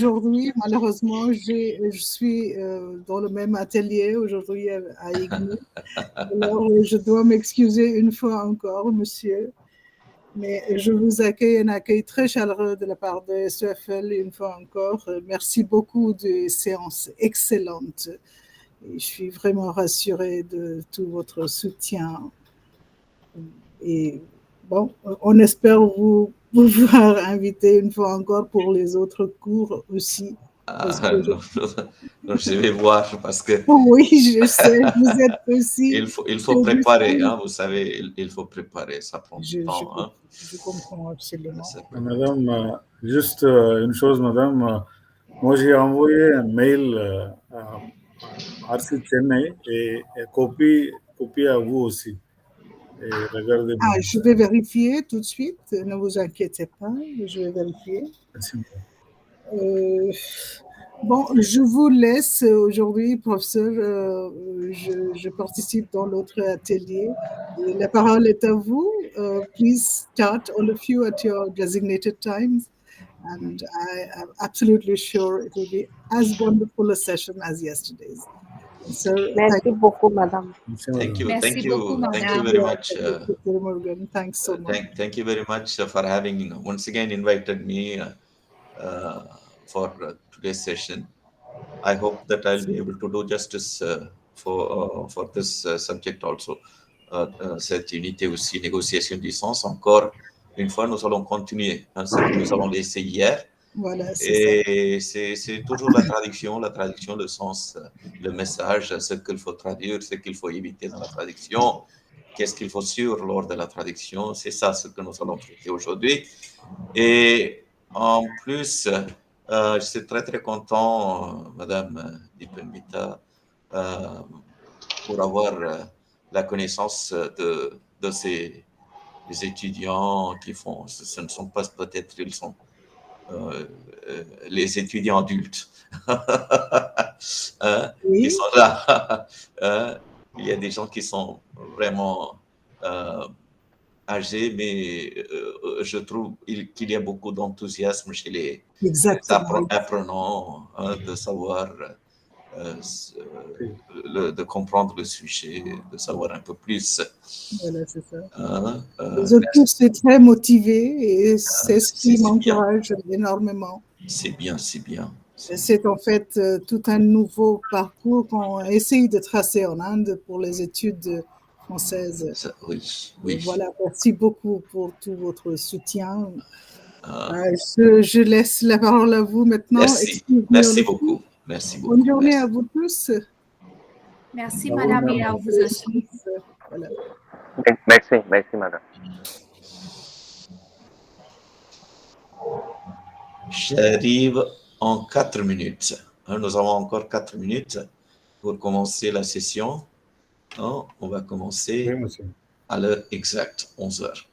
aujourd'hui, malheureusement, je suis dans le même atelier aujourd'hui à IGNU. Alors, je dois m'excuser une fois encore, monsieur. Mais je vous accueille un accueil très chaleureux de la part de SEFL une fois encore. Merci beaucoup des séances excellentes. Et je suis vraiment rassurée de tout votre soutien. Et bon, on espère vous pouvoir inviter une fois encore pour les autres cours aussi. Non, je vais voir parce que oui, je sais, vous êtes aussi. il faut préparer, hein, vous savez, il faut préparer, ça prend du temps. Hein. Je comprends absolument. Madame, juste une chose, madame, moi j'ai envoyé un mail à RC Chennai et copie à vous aussi. Et regardez. Je vais vérifier tout de suite, ne vous inquiétez pas, je vais vérifier. Merci. Bon, je vous laisse aujourd'hui, professeur. Je participe dans l'autre atelier. Et la parole est à vous. Please start, all of you, at your designated times. And I am absolutely sure it will be as wonderful a session as yesterday's. So, merci beaucoup, madame. Thank you. Merci beaucoup, madame. Thank you very much. Morgan. Thanks so much. Thank you very much for having once again invited me for today's session. I hope that I'll be able to do justice for this subject also. Cette unité aussi, négociation du sens. Encore une fois, nous allons continuer ce que nous avons laissé hier. Voilà, et c'est toujours la traduction, le sens, le message, ce qu'il faut traduire, ce qu'il faut éviter dans la traduction, qu'est-ce qu'il faut suivre lors de la traduction. C'est ça ce que nous allons traiter aujourd'hui. Et en plus, je suis très très content, Madame Dipenmita, pour avoir la connaissance de ces étudiants qui font, ce ne sont pas peut-être, ils sont les étudiants adultes qui sont là. Il y a des gens qui sont vraiment âgés, mais je trouve qu'il y a beaucoup d'enthousiasme chez les apprenants de savoir, de comprendre le sujet, de savoir un peu plus. Voilà, c'est ça. Les autres sont très motivés et c'est ce qui m'encourage énormément. C'est bien, c'est bien. C'est en fait tout un nouveau parcours qu'on essaye de tracer en Inde pour les études françaises. Oui. Voilà, merci beaucoup pour tout votre soutien. Je laisse la parole à vous maintenant. Merci beaucoup. Merci beaucoup. Bonne journée à vous tous. Merci, madame, et à vous aussi. Voilà. Merci, madame. J'arrive en 4 minutes. Nous avons encore 4 minutes pour commencer la session. On va commencer à l'heure exacte, 11 heures.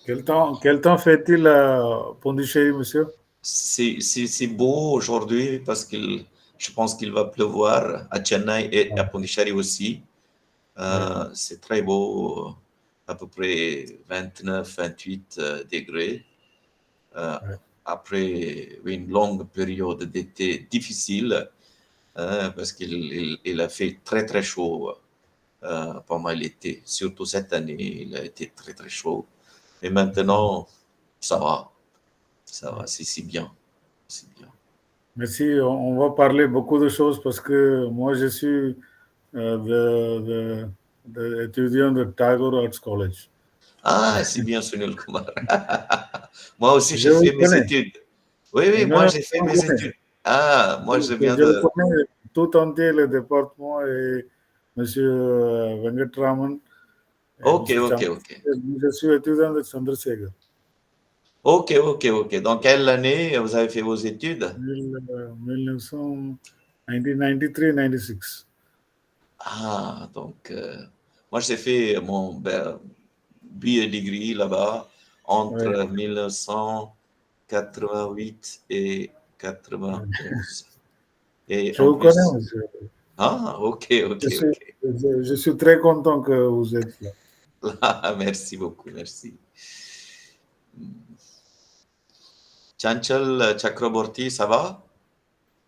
Quel temps fait-il à Pondichéry, monsieur? C'est beau aujourd'hui parce que je pense qu'il va pleuvoir à Chennai et à Pondichéry aussi. C'est très beau, à peu près 29-28 degrés. Après une longue période d'été difficile, parce qu'il a fait très très chaud pendant l'été. Surtout cette année, il a été très très chaud. Et maintenant, ça va, c'est bien. Merci, on va parler beaucoup de choses parce que moi je suis étudiant de Tagore Arts College. C'est bien, Sunil Kumar. Moi aussi, j'ai fait mes études. Oui, moi j'ai fait mes études. Moi je viens de... Je connais tout entier le département et M. Venkatraman. Ok. Je suis étudiant de Chandrasekhar. Ok. Dans quelle année vous avez fait vos études? 1993-96. Donc, moi j'ai fait mon BA degree là-bas entre 1988 et 91. Et je vous connais, monsieur. Ok. Je suis très content que vous êtes là. Merci beaucoup, merci. Chanchal Chakraborty, ça va?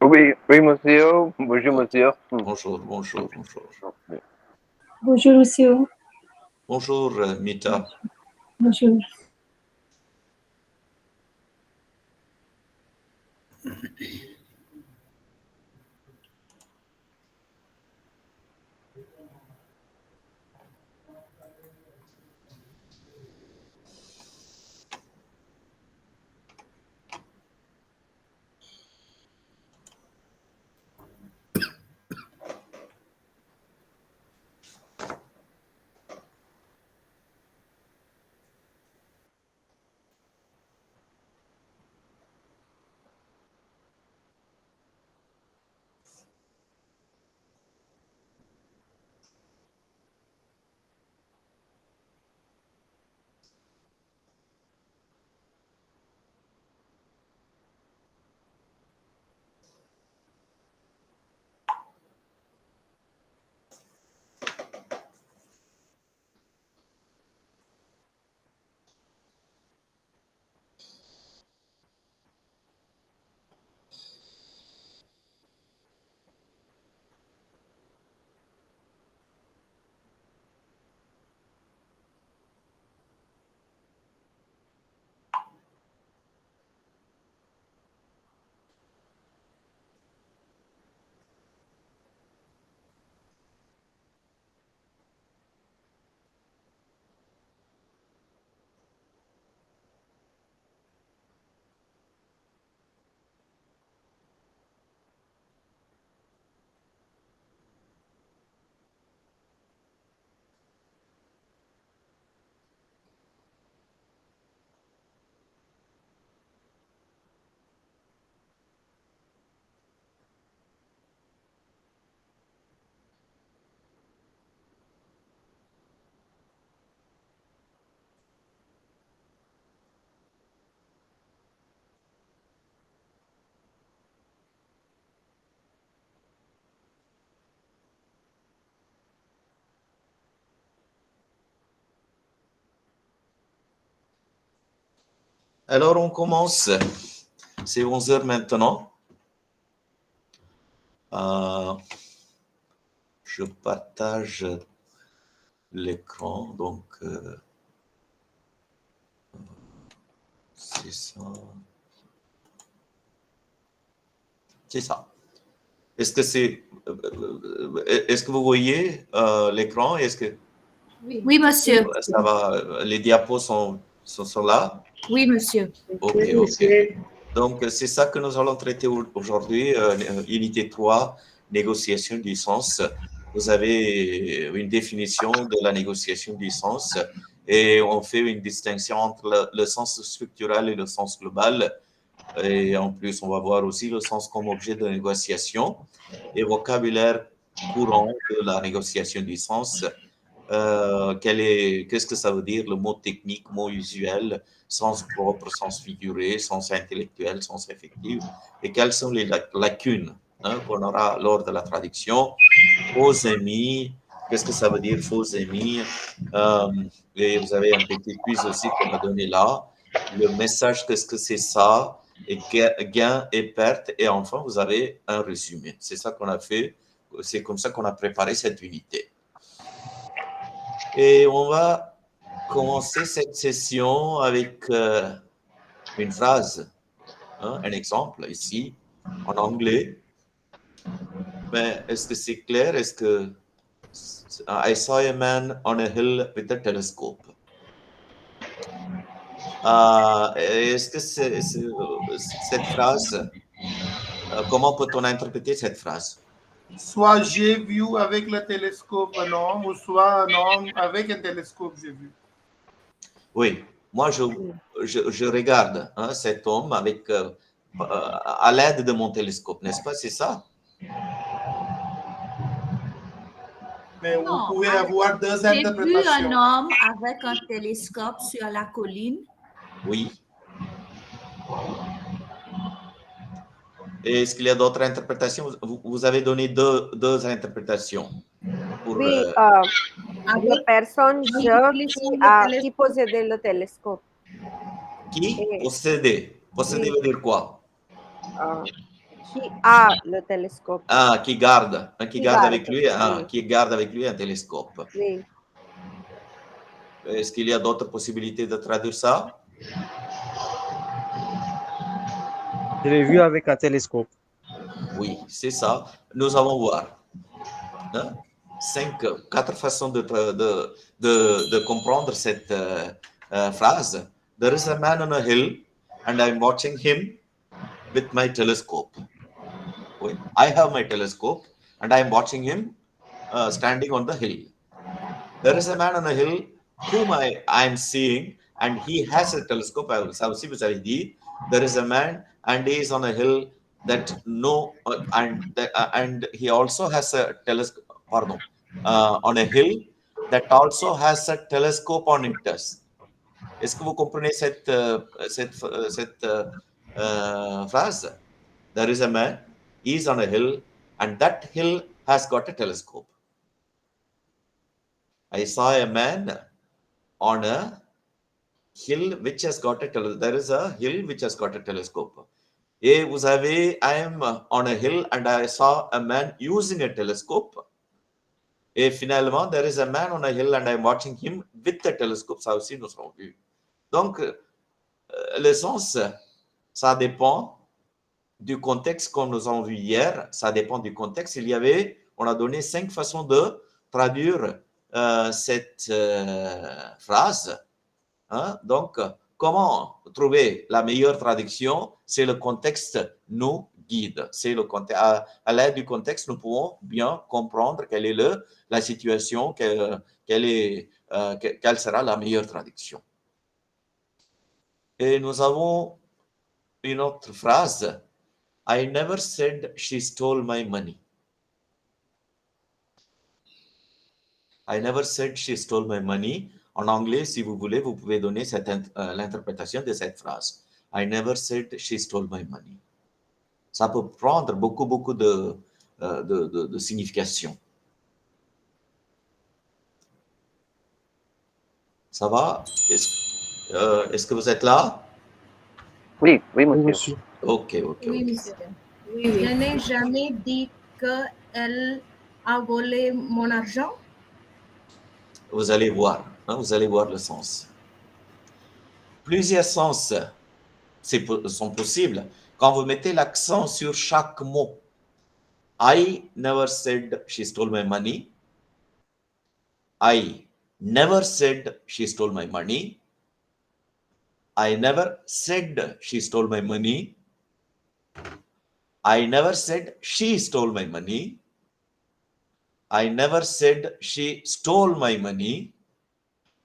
Oui, oui, monsieur. Bonjour, monsieur. Bonjour, bonjour, bonjour. Bonjour, monsieur. Bonjour, Mita. Bonjour. Alors, on commence. C'est 11h maintenant. Je partage l'écran, donc c'est ça. C'est ça. Est-ce que vous voyez l'écran? Est-ce que Oui, monsieur. ça va? Les diapos sont là? Oui, monsieur. Ok. Donc, c'est ça que nous allons traiter aujourd'hui, unité 3, négociation du sens. Vous avez une définition de la négociation du sens et on fait une distinction entre le sens structurel et le sens global. Et en plus, on va voir aussi le sens comme objet de négociation et vocabulaire courant de la négociation du sens. Qu'est-ce que ça veut dire, le mot technique, mot usuel, sens propre, sens figuré, sens intellectuel, sens effectif, et quelles sont les lacunes qu'on aura lors de la traduction. Faux émis, qu'est-ce que ça veut dire, faux émis, et vous avez un petit quiz aussi qu'on a donné là. Le message, qu'est-ce que c'est ça, et gain et perte, et enfin, vous avez un résumé. C'est ça qu'on a fait, c'est comme ça qu'on a préparé cette unité. Et on va commencer cette session avec une phrase, un exemple ici, en anglais. Mais est-ce que c'est clair? Est-ce que I saw a man on a hill with a telescope? Est-ce que cette phrase, comment peut-on interpréter cette phrase? Soit j'ai vu avec le télescope un homme, ou soit un homme avec un télescope, j'ai vu. Oui, moi je regarde cet homme avec, à l'aide de mon télescope, n'est-ce pas? C'est ça? Mais Non, vous pouvez avoir deux J'ai vu interprétations. un homme avec un télescope sur la colline. Oui. Et est-ce qu'il y a d'autres interprétations? Vous avez donné deux interprétations. Pour, Oui, la personne qui possédait le télescope. Qui possédait? Posséder veut dire quoi? Qui a le télescope. Ah, qui garde. Qui garde avec lui, Oui. qui garde avec lui un télescope. Oui. Est-ce qu'il y a d'autres possibilités de traduire ça? Je l'ai vu avec un télescope. Oui, c'est ça. Nous allons voir. Hein? 4 façons de comprendre cette phrase. There is a man on a hill and I'm watching him with my telescope. Oui. I have my telescope and I'm watching him standing on the hill. There is a man on a hill whom I am seeing and he has a telescope. Ça aussi, vous avez dit, there is a man and he is on a hill that and he also has a telescope, on a hill that also has a telescope on it. Est-ce que vous comprenez cette phrase? There is a man, he is on a hill and that hill has got a telescope. I saw a man on a hill which has got a telescope. There is a hill which has got a telescope. Et vous avez, I am on a hill and I saw a man using a telescope. Et finalement, there is a man on a hill and I am watching him with a telescope. Ça aussi, nous avons vu. Donc, le sens, ça dépend du contexte, comme nous avons vu hier. Ça dépend du contexte. On a donné 5 façons de traduire cette phrase. Hein? Donc, comment trouver la meilleure traduction? C'est le contexte nous guide. C'est le contexte. À l'aide du contexte, nous pouvons bien comprendre quelle est la situation, quelle sera la meilleure traduction. Et nous avons une autre phrase. I never said she stole my money. I never said she stole my money. En anglais, si vous voulez, vous pouvez donner l'interprétation de cette phrase. I never said she stole my money. Ça peut prendre beaucoup de signification. Ça va? Est-ce que vous êtes là? Oui, monsieur. Ok. Oui, monsieur. Oui. Je n'ai jamais dit qu'elle a volé mon argent. Vous allez voir, hein, vous allez voir le sens. Plusieurs sens sont possibles quand vous mettez l'accent sur chaque mot. I never said she stole my money. I never said she stole my money. I never said she stole my money. I never said she stole my money. I never said she stole my money.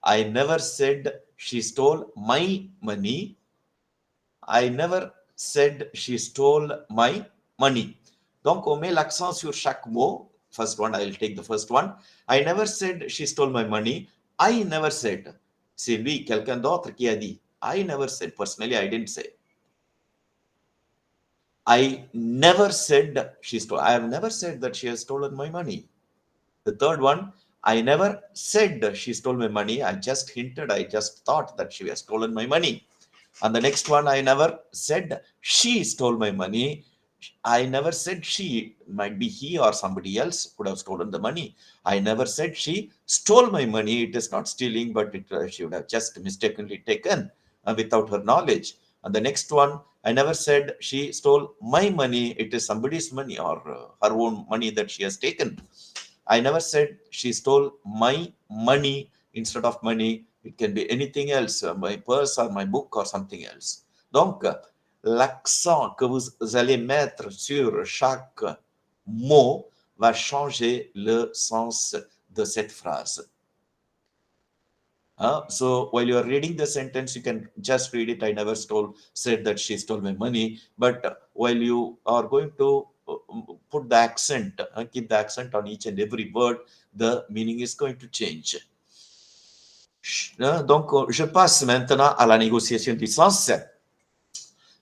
I never said she stole my money. I never said she stole my money. Donc, on met l'accent sur chaque mot. First one, I'll take the first one. I never said she stole my money. I never said. C'est lui, quelqu'un d'autre qui a dit. I never said. Personally, I didn't say. I never said she stole. I have never said that she has stolen my money. The third one, I never said she stole my money. I just hinted, I just thought that she has stolen my money. And the next one, I never said she stole my money. I never said she, might be he or somebody else could have stolen the money. I never said she stole my money. It is not stealing, but she would have just mistakenly taken without her knowledge. And the next one, I never said she stole my money. It is somebody's money or her own money that she has taken. I never said she stole my money instead of money. It can be anything else, my purse or my book or something else. Donc, l'accent que vous allez mettre sur chaque mot va changer le sens de cette phrase. So, while you are reading the sentence, you can just read it. I never said that she stole my money. But while you are going to put the accent, keep the accent on each and every word, the meaning is going to change. Donc, je passe maintenant à la négociation du sens.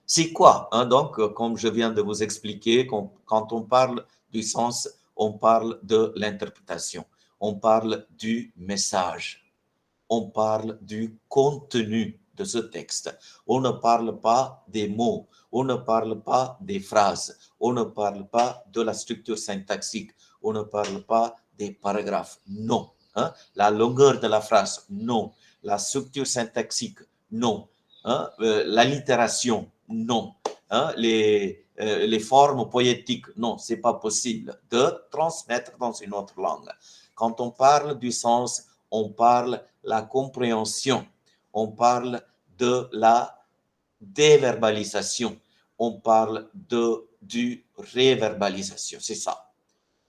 C'est quoi? Donc, comme je viens de vous expliquer, quand on parle du sens, on parle de l'interprétation, on parle du message, on parle du contenu de ce texte. On ne parle pas des mots, on ne parle pas des phrases, on ne parle pas de la structure syntaxique, on ne parle pas des paragraphes, non. Hein? La longueur de la phrase, non. La structure syntaxique, non. Hein? L'allitération, non. Hein? Les formes poétiques, non, c'est pas possible de transmettre dans une autre langue. Quand on parle du sens, on parle la compréhension, on parle de la déverbalisation, on parle du réverbalisation, c'est ça.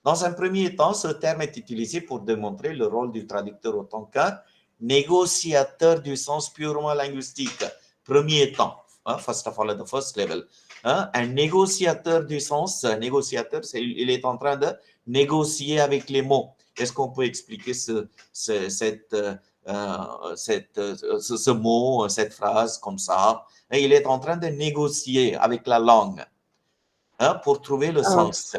Dans un premier temps, ce terme est utilisé pour démontrer le rôle du traducteur autant qu'un négociateur du sens purement linguistique. Premier temps, hein, first of all, at the first level. Hein, un négociateur du sens, un négociateur, il est en train de négocier avec les mots. Est-ce qu'on peut expliquer ce mot, cette phrase comme ça? Et il est en train de négocier avec la langue, hein, pour trouver le sens.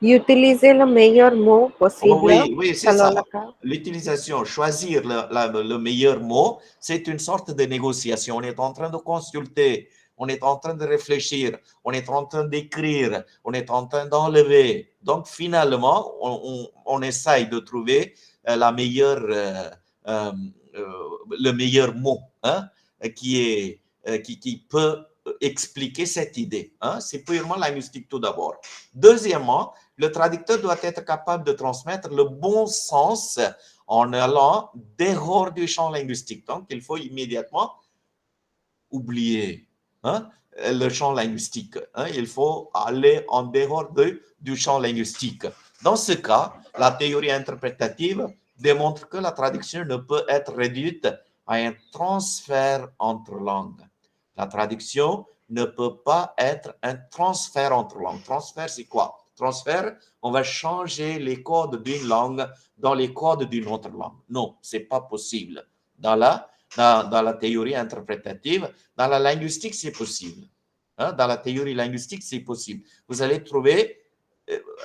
Utiliser le meilleur mot possible. Oui, c'est ça. L'utilisation, choisir le meilleur mot, c'est une sorte de négociation. On est en train de consulter, on est en train de réfléchir, on est en train d'écrire, on est en train d'enlever. Donc, finalement, on essaye de trouver le meilleur mot, hein, qui peut expliquer cette idée. Hein. C'est purement linguistique tout d'abord. Deuxièmement, le traducteur doit être capable de transmettre le bon sens en allant dehors du champ linguistique. Donc, il faut immédiatement oublier, hein, le champ linguistique. Hein. Il faut aller en dehors du champ linguistique. Dans ce cas, la théorie interprétative démontre que la traduction ne peut être réduite à un transfert entre langues. La traduction ne peut pas être un transfert entre langues. Transfert, c'est quoi? Transfert, on va changer les codes d'une langue dans les codes d'une autre langue. Non, ce n'est pas possible. Dans la théorie interprétative, dans la linguistique, c'est possible. Hein? Dans la théorie linguistique, c'est possible. Vous allez trouver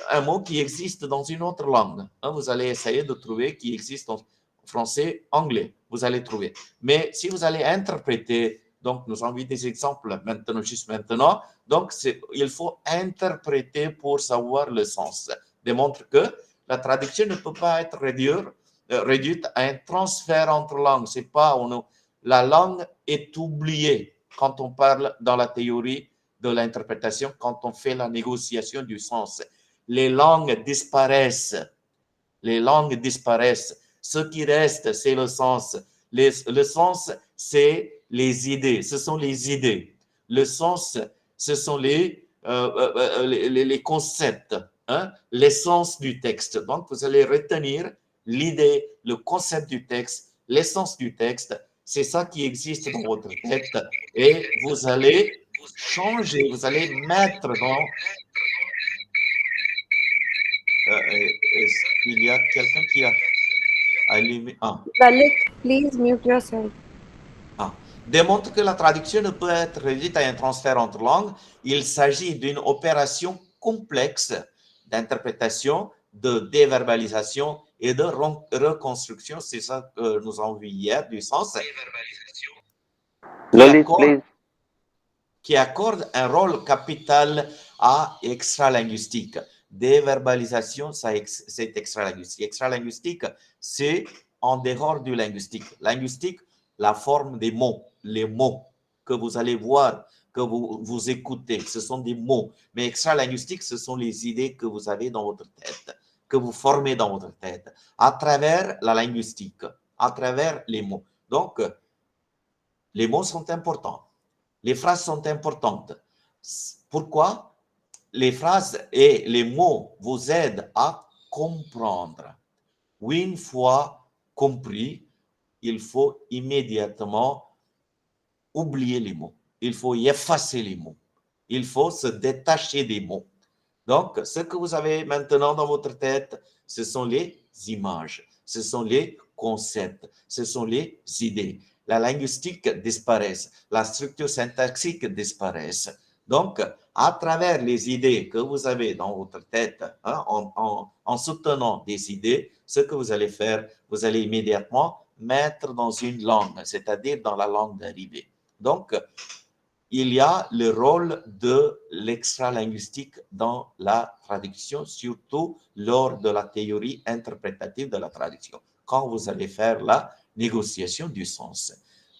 un mot qui existe dans une autre langue. Hein? Vous allez essayer de trouver qui existe en français, anglais. Vous allez trouver. Mais si vous allez interpréter, donc nous avons vu des exemples maintenant, juste maintenant, donc il faut interpréter pour savoir le sens. Démontre que la traduction ne peut pas être réduite à un transfert entre langues. C'est pas, la langue est oubliée quand on parle dans la théorie de l'interprétation, quand on fait la négociation du sens. Les langues disparaissent. Les langues disparaissent. Ce qui reste, c'est le sens. Le sens, c'est les idées. Ce sont les idées. Le sens, ce sont les concepts, hein, l'essence du texte. Donc, vous allez retenir l'idée, le concept du texte, l'essence du texte. C'est ça qui existe dans votre tête. Et vous allez changer, vous allez mettre dans... Est-ce qu'il y a quelqu'un qui a allumé... Lalit, please mute yourself. Démontre que la traduction ne peut être réduite à un transfert entre langues. Il s'agit d'une opération complexe d'interprétation, de déverbalisation et de reconstruction. C'est ça que nous avons vu hier, du sens. Qui accorde un rôle capital à extralinguistique. Déverbalisation, c'est extralinguistique. Extralinguistique, c'est en dehors du linguistique. Linguistique, la forme des mots, les mots que vous allez voir, que vous écoutez, ce sont des mots. Mais extralinguistique, ce sont les idées que vous avez dans votre tête, que vous formez dans votre tête, à travers la linguistique, à travers les mots. Donc, les mots sont importants. Les phrases sont importantes. Pourquoi? Les phrases et les mots vous aident à comprendre. Une fois compris, il faut immédiatement oublier les mots. Il faut effacer les mots. Il faut se détacher des mots. Donc, ce que vous avez maintenant dans votre tête, ce sont les images, ce sont les concepts, ce sont les idées. La linguistique disparaît, la structure syntaxique disparaît. Donc, à travers les idées que vous avez dans votre tête, hein, en soutenant des idées, ce que vous allez faire, vous allez immédiatement mettre dans une langue, c'est-à-dire dans la langue d'arrivée. Donc, il y a le rôle de l'extralinguistique dans la traduction, surtout lors de la théorie interprétative de la traduction, quand vous allez faire la négociation du sens.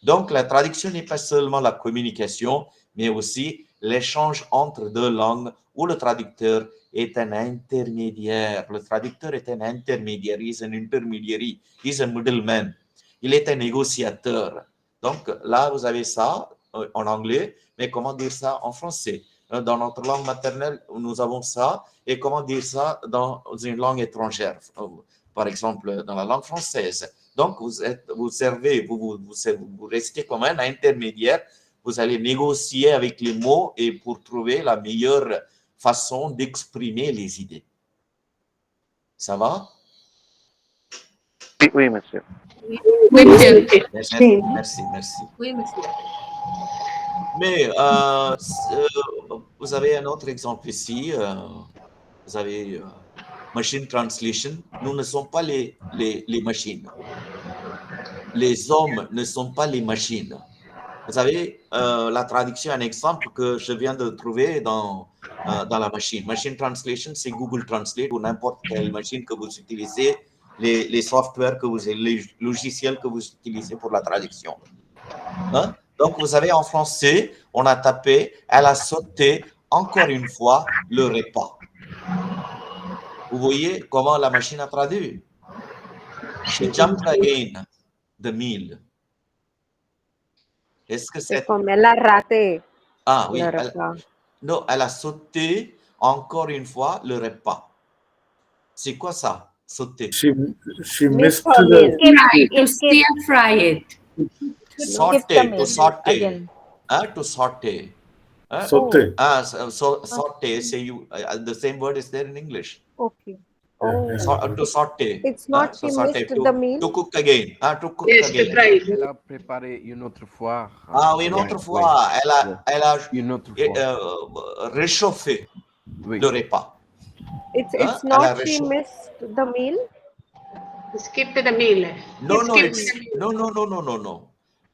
Donc, la traduction n'est pas seulement la communication, mais aussi l'échange entre deux langues où le traducteur est un intermédiaire. Le traducteur est un intermédiaire, il est un intermediary, il est un middleman, il est un négociateur. Donc, là, vous avez ça en anglais, mais comment dire ça en français? Dans notre langue maternelle, nous avons ça, et comment dire ça dans une langue étrangère, par exemple dans la langue française. Donc, vous restez comme un intermédiaire, vous allez négocier avec les mots et pour trouver la meilleure façon d'exprimer les idées. Ça va? Oui, monsieur. Oui, monsieur. Merci. Oui, monsieur. Mais vous avez un autre exemple ici. Vous avez machine translation. Nous ne sommes pas les machines. Les hommes ne sont pas les machines. Vous savez, la traduction, un exemple que je viens de trouver dans la machine. Machine translation, c'est Google Translate ou n'importe quelle machine que vous utilisez, les softwares les logiciels que vous utilisez pour la traduction. Hein? Donc, vous avez en français, on a tapé, elle a sauté encore une fois le repas. Vous voyez comment la machine a traduit? She jumped again the meal. Est-ce que C'est comme elle a raté oui, le repas. Non, elle a sauté encore une fois le repas. C'est quoi ça, sauter? She Missed missed her meal. To stir fry it. Sauter, to sauter. Again. To sauter. Sauter. Sauter, say you, the same word is there in English. Okay. To sauter. It's not she missed the meal. To cook again. To cook again. Elle a préparé une autre fois. Oui, une autre fois. Elle a une autre fois. Réchauffé le repas. It's not she missed the meal. Skip the meal. Non.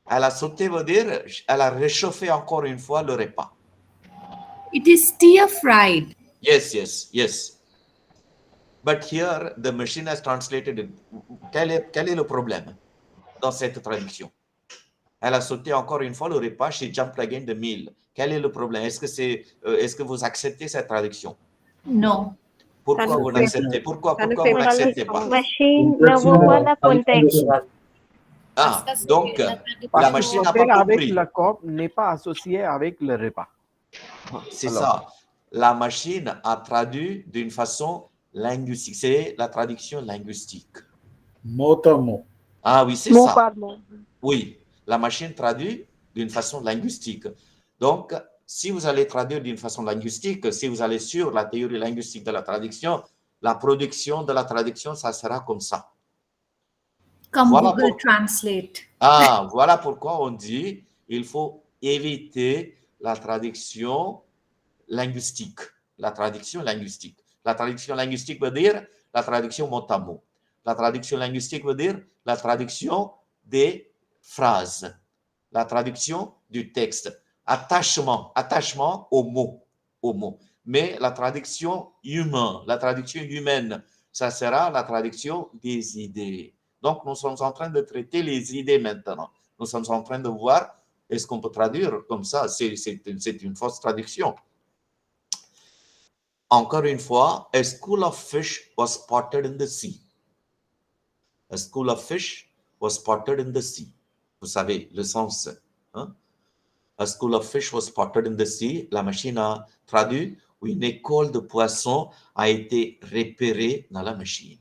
Elle a sauté veut dire, elle a réchauffé encore une fois le repas. It is stir fried. Yes. But here, the machine has translated it. Quel est le problème dans cette traduction? Elle a sauté encore une fois le repas, she jumped again the meal. Quel est le problème? Est-ce que vous acceptez cette traduction? No. Pourquoi vous n'acceptez? Pourquoi vous n'acceptez pas? Machine nawawala context. Donc, la machine n'a pas compris. Le corps n'est pas associé avec le repas. C'est ça. La machine a traduit d'une façon linguistique. C'est la traduction linguistique. Mot à mot. Oui, c'est Mot ça. par mot. Oui, la machine traduit d'une façon linguistique. Donc, si vous allez traduire d'une façon linguistique, si vous allez sur la théorie linguistique de la traduction, la production de la traduction, ça sera comme ça. Comme Google Translate. Voilà pourquoi on dit il faut éviter la traduction linguistique. La traduction linguistique. La traduction linguistique veut dire la traduction mot à mot. La traduction linguistique veut dire la traduction des phrases. La traduction du texte. Attachement au mot. Mais la traduction humaine, ça sera la traduction des idées. Donc, nous sommes en train de traiter les idées maintenant. Nous sommes en train de voir, est-ce qu'on peut traduire comme ça? C'est une fausse traduction. Encore une fois, a school of fish was spotted in the sea. A school of fish was spotted in the sea. Vous savez, le sens. A school of fish was spotted in the sea. La machine a traduit, une école de poissons a été repérée dans la machine.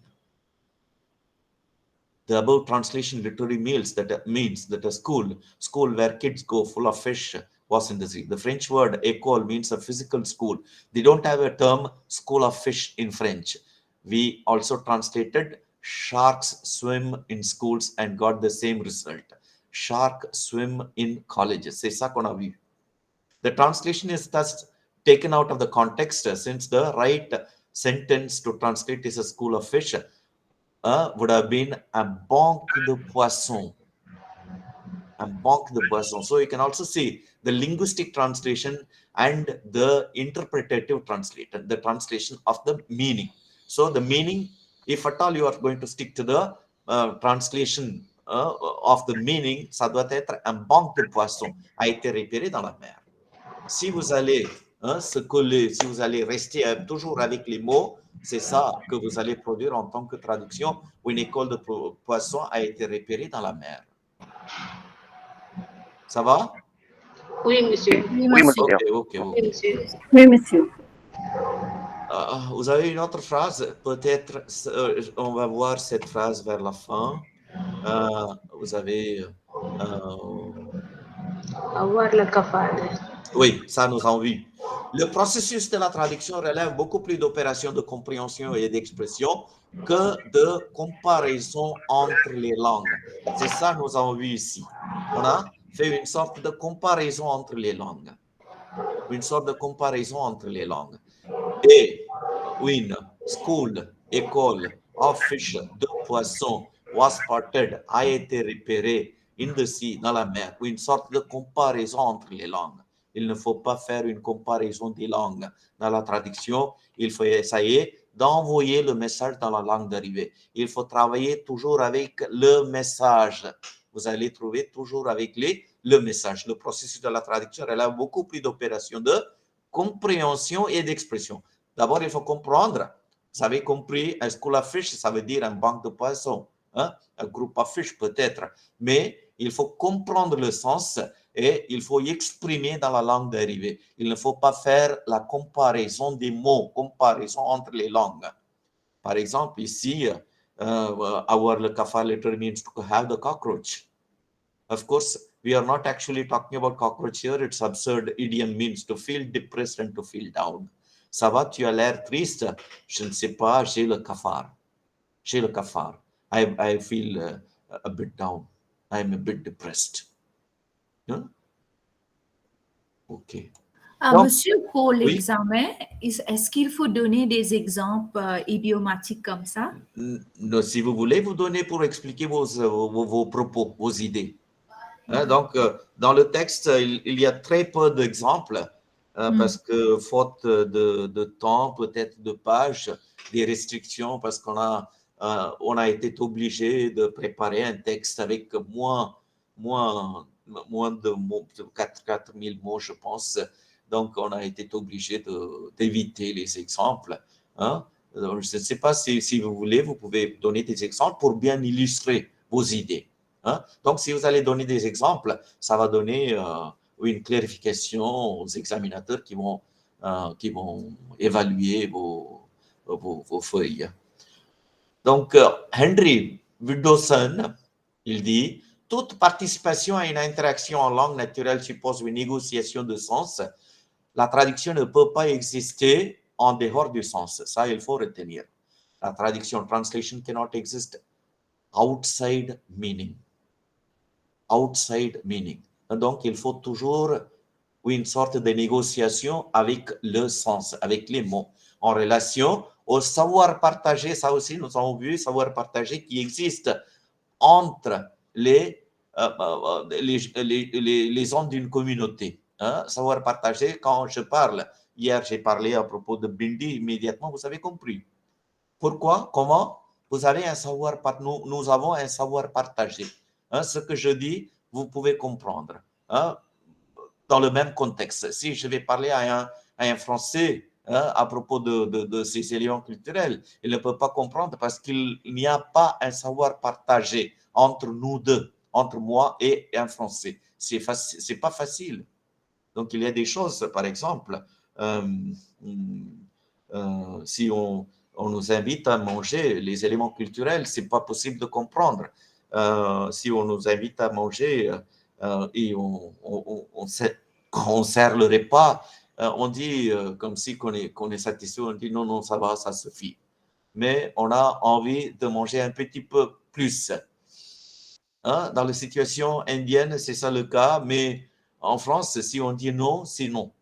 The above translation literally means that a school where kids go full of fish was in the sea. The French word école means a physical school. They don't have a term school of fish in French. We also translated sharks swim in schools and got the same result. Shark swim in colleges. C'est ça qu'on a vu. The translation is thus taken out of the context since the right sentence to translate is a school of fish. would have been a banque de poissons. A banque de poissons. So you can also see the linguistic translation and the interpretative translation, the translation of the meaning. So the meaning, if at all you are going to stick to the translation of the meaning, ça doit être un banque de poissons, a été repéré dans la mer. Si vous allez se coller, si vous allez rester toujours avec les mots, c'est ça que vous allez produire en tant que traduction. Une école de poissons a été repérée dans la mer. Ça va? Oui, monsieur. Oui, monsieur. Ok. Oui, monsieur. Oui, monsieur. Vous avez une autre phrase? Peut-être, on va voir cette phrase vers la fin. Vous avez... Avoir le cafard. Oui, ça nous avons vu. Le processus de la traduction relève beaucoup plus d'opérations de compréhension et d'expression que de comparaison entre les langues. C'est ça que nous avons vu ici. On a fait une sorte de comparaison entre les langues. Une sorte de comparaison entre les langues. Et, win, school, école, of fish, de poisson, was spotted, a été repéré, in the sea, dans la mer. Une sorte de comparaison entre les langues. Il ne faut pas faire une comparaison des langues. Dans la traduction, il faut essayer d'envoyer le message dans la langue d'arrivée. Il faut travailler toujours avec le message. Vous allez trouver toujours avec le message. Le processus de la traduction relève beaucoup plus d'opérations de compréhension et d'expression. D'abord, il faut comprendre. Vous avez compris, un school of fish, ça veut dire un banque de poissons. Un groupe of fish peut-être. Mais il faut comprendre le sens et il faut y exprimer dans la langue d'arrivée. Il ne faut pas faire la comparaison des mots, comparaison entre les langues. Par exemple, ici, avoir le cafard letter means to have the cockroach. Of course, we are not actually talking about cockroach here. It's absurd idiom means to feel depressed and to feel down. Ça va, tu as l'air triste? Je ne sais pas, j'ai le cafard. J'ai le cafard. I feel a bit down. I'm a bit depressed. Hein? OK. Donc, Monsieur, pour l'examen, est-ce qu'il faut donner des exemples idiomatiques comme ça? Si vous voulez, vous donnez pour expliquer vos propos, vos idées. Donc, dans le texte, il y a très peu d'exemples parce que faute de temps, peut-être de pages, des restrictions, parce qu'on a été obligé de préparer un texte avec moins de mots, 4000 mots, je pense. Donc, on a été obligé d'éviter les exemples. Donc, je ne sais pas si vous voulez, vous pouvez donner des exemples pour bien illustrer vos idées. Donc, si vous allez donner des exemples, ça va donner une clarification aux examinateurs qui vont évaluer vos feuilles. Donc, Henry Widdowson, il dit, toute participation à une interaction en langue naturelle suppose une négociation de sens. La traduction ne peut pas exister en dehors du sens. Ça, il faut retenir. La traduction, translation cannot exist outside meaning. Outside meaning. Donc, il faut toujours une sorte de négociation avec le sens, avec les mots, en relation au savoir partagé. Ça aussi, nous avons vu, savoir partagé qui existe entre les hommes d'une communauté. Savoir partagé, quand je parle, hier j'ai parlé à propos de Bindi, immédiatement vous avez compris. Pourquoi? Comment? Vous avez un savoir, nous avons un savoir partagé. Ce que je dis, vous pouvez comprendre. Dans le même contexte. Si je vais parler à un Français à propos de ces éléments culturels, il ne peut pas comprendre parce qu'il n'y a pas un savoir partagé entre nous deux, entre moi et un Français. C'est pas facile. Donc, il y a des choses, par exemple, si on nous invite à manger les éléments culturels, c'est pas possible de comprendre. Si on nous invite à manger et on sert le repas, on dit comme si qu'on est satisfait, on dit non, ça va, ça suffit. Mais on a envie de manger un petit peu plus. Dans la situation indienne, c'est ça le cas, mais en France, si on dit non, c'est non.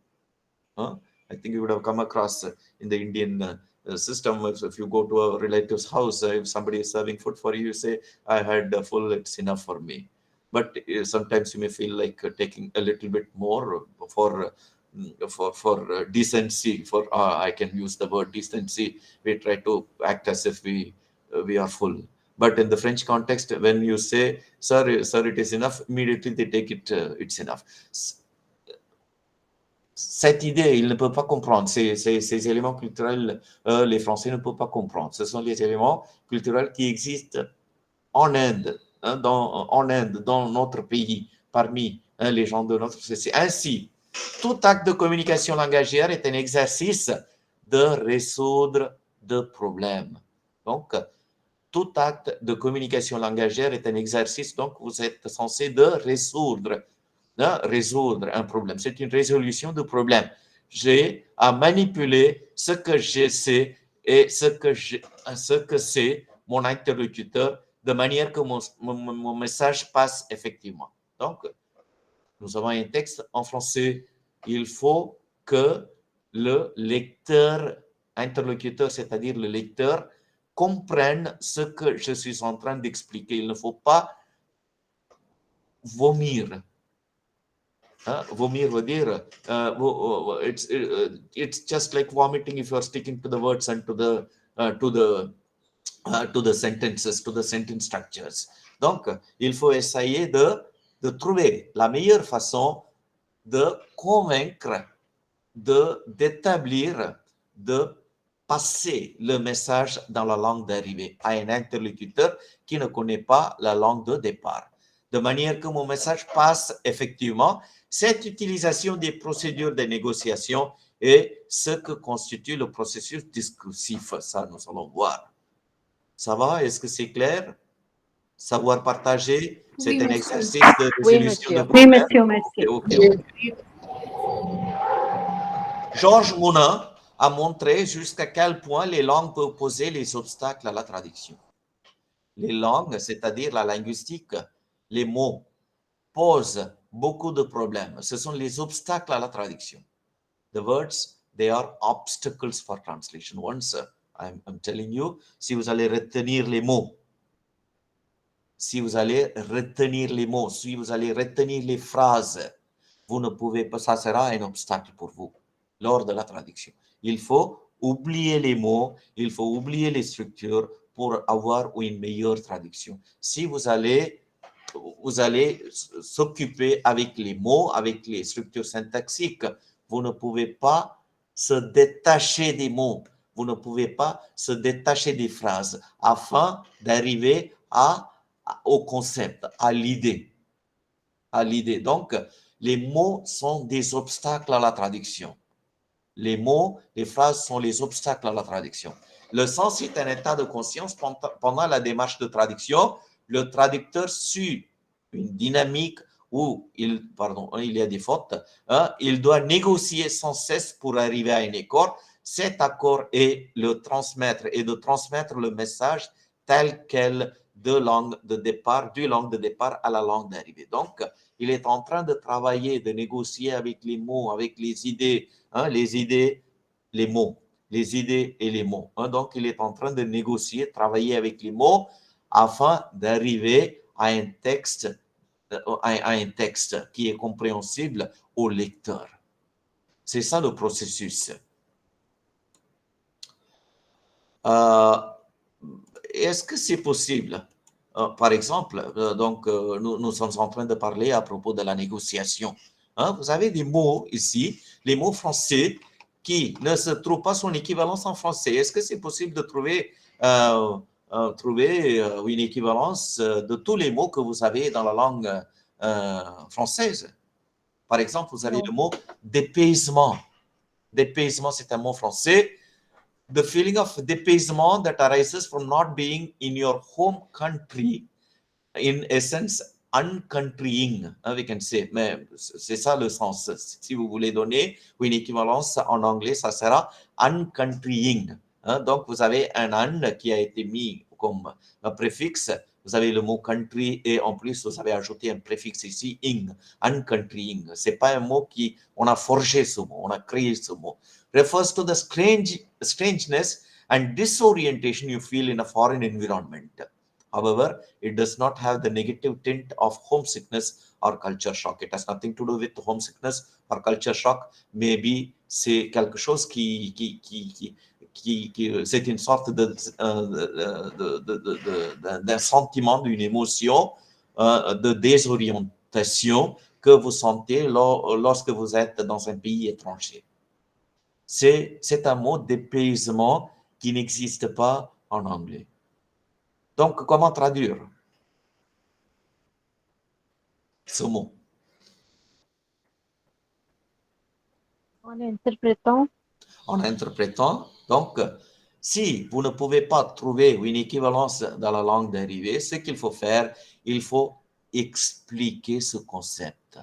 I think you would have come across in the Indian system. If you go to a relative's house, if somebody is serving food for you, you say, I had full, it's enough for me. But sometimes you may feel like taking a little bit more for decency, I can use the word decency. We try to act as if we are full. But in the French context, when you say, sir, it is enough, immediately they take it, it's enough. Cette idée, il ne peut pas comprendre. Ces éléments culturels, les Français ne peuvent pas comprendre. Ce sont les éléments culturels qui existent en Inde, en Inde, dans notre pays, parmi les gens de notre société. Ainsi, tout acte de communication langagière est un exercice de résoudre des problèmes. Donc, tout acte de communication langagière est un exercice, donc vous êtes censé de résoudre un problème. C'est une résolution de problème. J'ai à manipuler ce que je sais et ce que c'est mon interlocuteur de manière que mon message passe effectivement. Donc, nous avons un texte en français. Il faut que le lecteur, interlocuteur, c'est-à-dire le lecteur, comprenne ce que je suis en train d'expliquer. Il ne faut pas vomir. Vomir veut dire, it's just like vomiting if you are sticking to the words and to the sentences, to the sentence structures. Donc, il faut essayer de trouver la meilleure façon de convaincre, d'établir, de passer le message dans la langue d'arrivée à un interlocuteur qui ne connaît pas la langue de départ. De manière que mon message passe effectivement. Cette utilisation des procédures de négociation est ce que constitue le processus discursif. Ça, nous allons voir. Ça va? Est-ce que c'est clair? Savoir partager, c'est un exercice de résolution de problèmes. Oui, monsieur, merci. Okay. Georges Monin a montré jusqu'à quel point les langues peuvent poser les obstacles à la traduction. Les langues, c'est-à-dire la linguistique, les mots, posent beaucoup de problèmes. Ce sont les obstacles à la traduction. The words, they are obstacles for translation. Once, I'm telling you, si vous allez retenir les mots, si vous allez retenir les phrases, vous ne pouvez pas, ça sera un obstacle pour vous lors de la traduction. Il faut oublier les mots, il faut oublier les structures pour avoir une meilleure traduction. Si vous allez s'occuper avec les mots, avec les structures syntaxiques, vous ne pouvez pas se détacher des mots, vous ne pouvez pas se détacher des phrases afin d'arriver au concept, à l'idée. Donc, les mots sont des obstacles à la traduction. Les mots, les phrases sont les obstacles à la traduction. Le sens est un état de conscience pendant la démarche de traduction. Le traducteur suit une dynamique où il y a des fautes. Il doit négocier sans cesse pour arriver à un accord. Cet accord est de transmettre le message tel quel du langue de départ à la langue d'arrivée. Donc, il est en train de travailler, de négocier avec les mots, avec les idées, les mots, les idées et les mots. Donc, il est en train de négocier, travailler avec les mots afin d'arriver à un texte qui est compréhensible au lecteur. C'est ça le processus. Est-ce que c'est possible? Par exemple, nous sommes en train de parler à propos de la négociation. Vous avez des mots ici, les mots français qui ne se trouvent pas son équivalence en français. Est-ce que c'est possible de trouver une équivalence de tous les mots que vous avez dans la langue française? Par exemple, vous avez le mot dépaysement. Dépaysement, c'est un mot français. The feeling of dépaysement that arises from not being in your home country, in essence, uncountrying, we can say. Mais c'est ça le sens. Si vous voulez donner une équivalence en anglais, ça sera uncountrying. Donc, vous avez un an qui a été mis comme préfixe. Vous avez le mot country et en plus, vous avez ajouté un préfixe ici, ing, uncountrying. Ce n'est pas un mot on a forgé ce mot, on a créé ce mot. Refers to the strangeness and disorientation you feel in a foreign environment. However, it does not have the negative tint of homesickness or culture shock. It has nothing to do with homesickness or culture shock. Maybe c'est quelque chose c'est une sorte d'un sentiment, d'une émotion, de désorientation que vous sentez lorsque vous êtes dans un pays étranger. C'est un mot d'épaisement qui n'existe pas en anglais. Donc, comment traduire ce mot? En interprétant. En interprétant. Donc, si vous ne pouvez pas trouver une équivalence dans la langue dérivée, ce qu'il faut faire, il faut expliquer ce concept.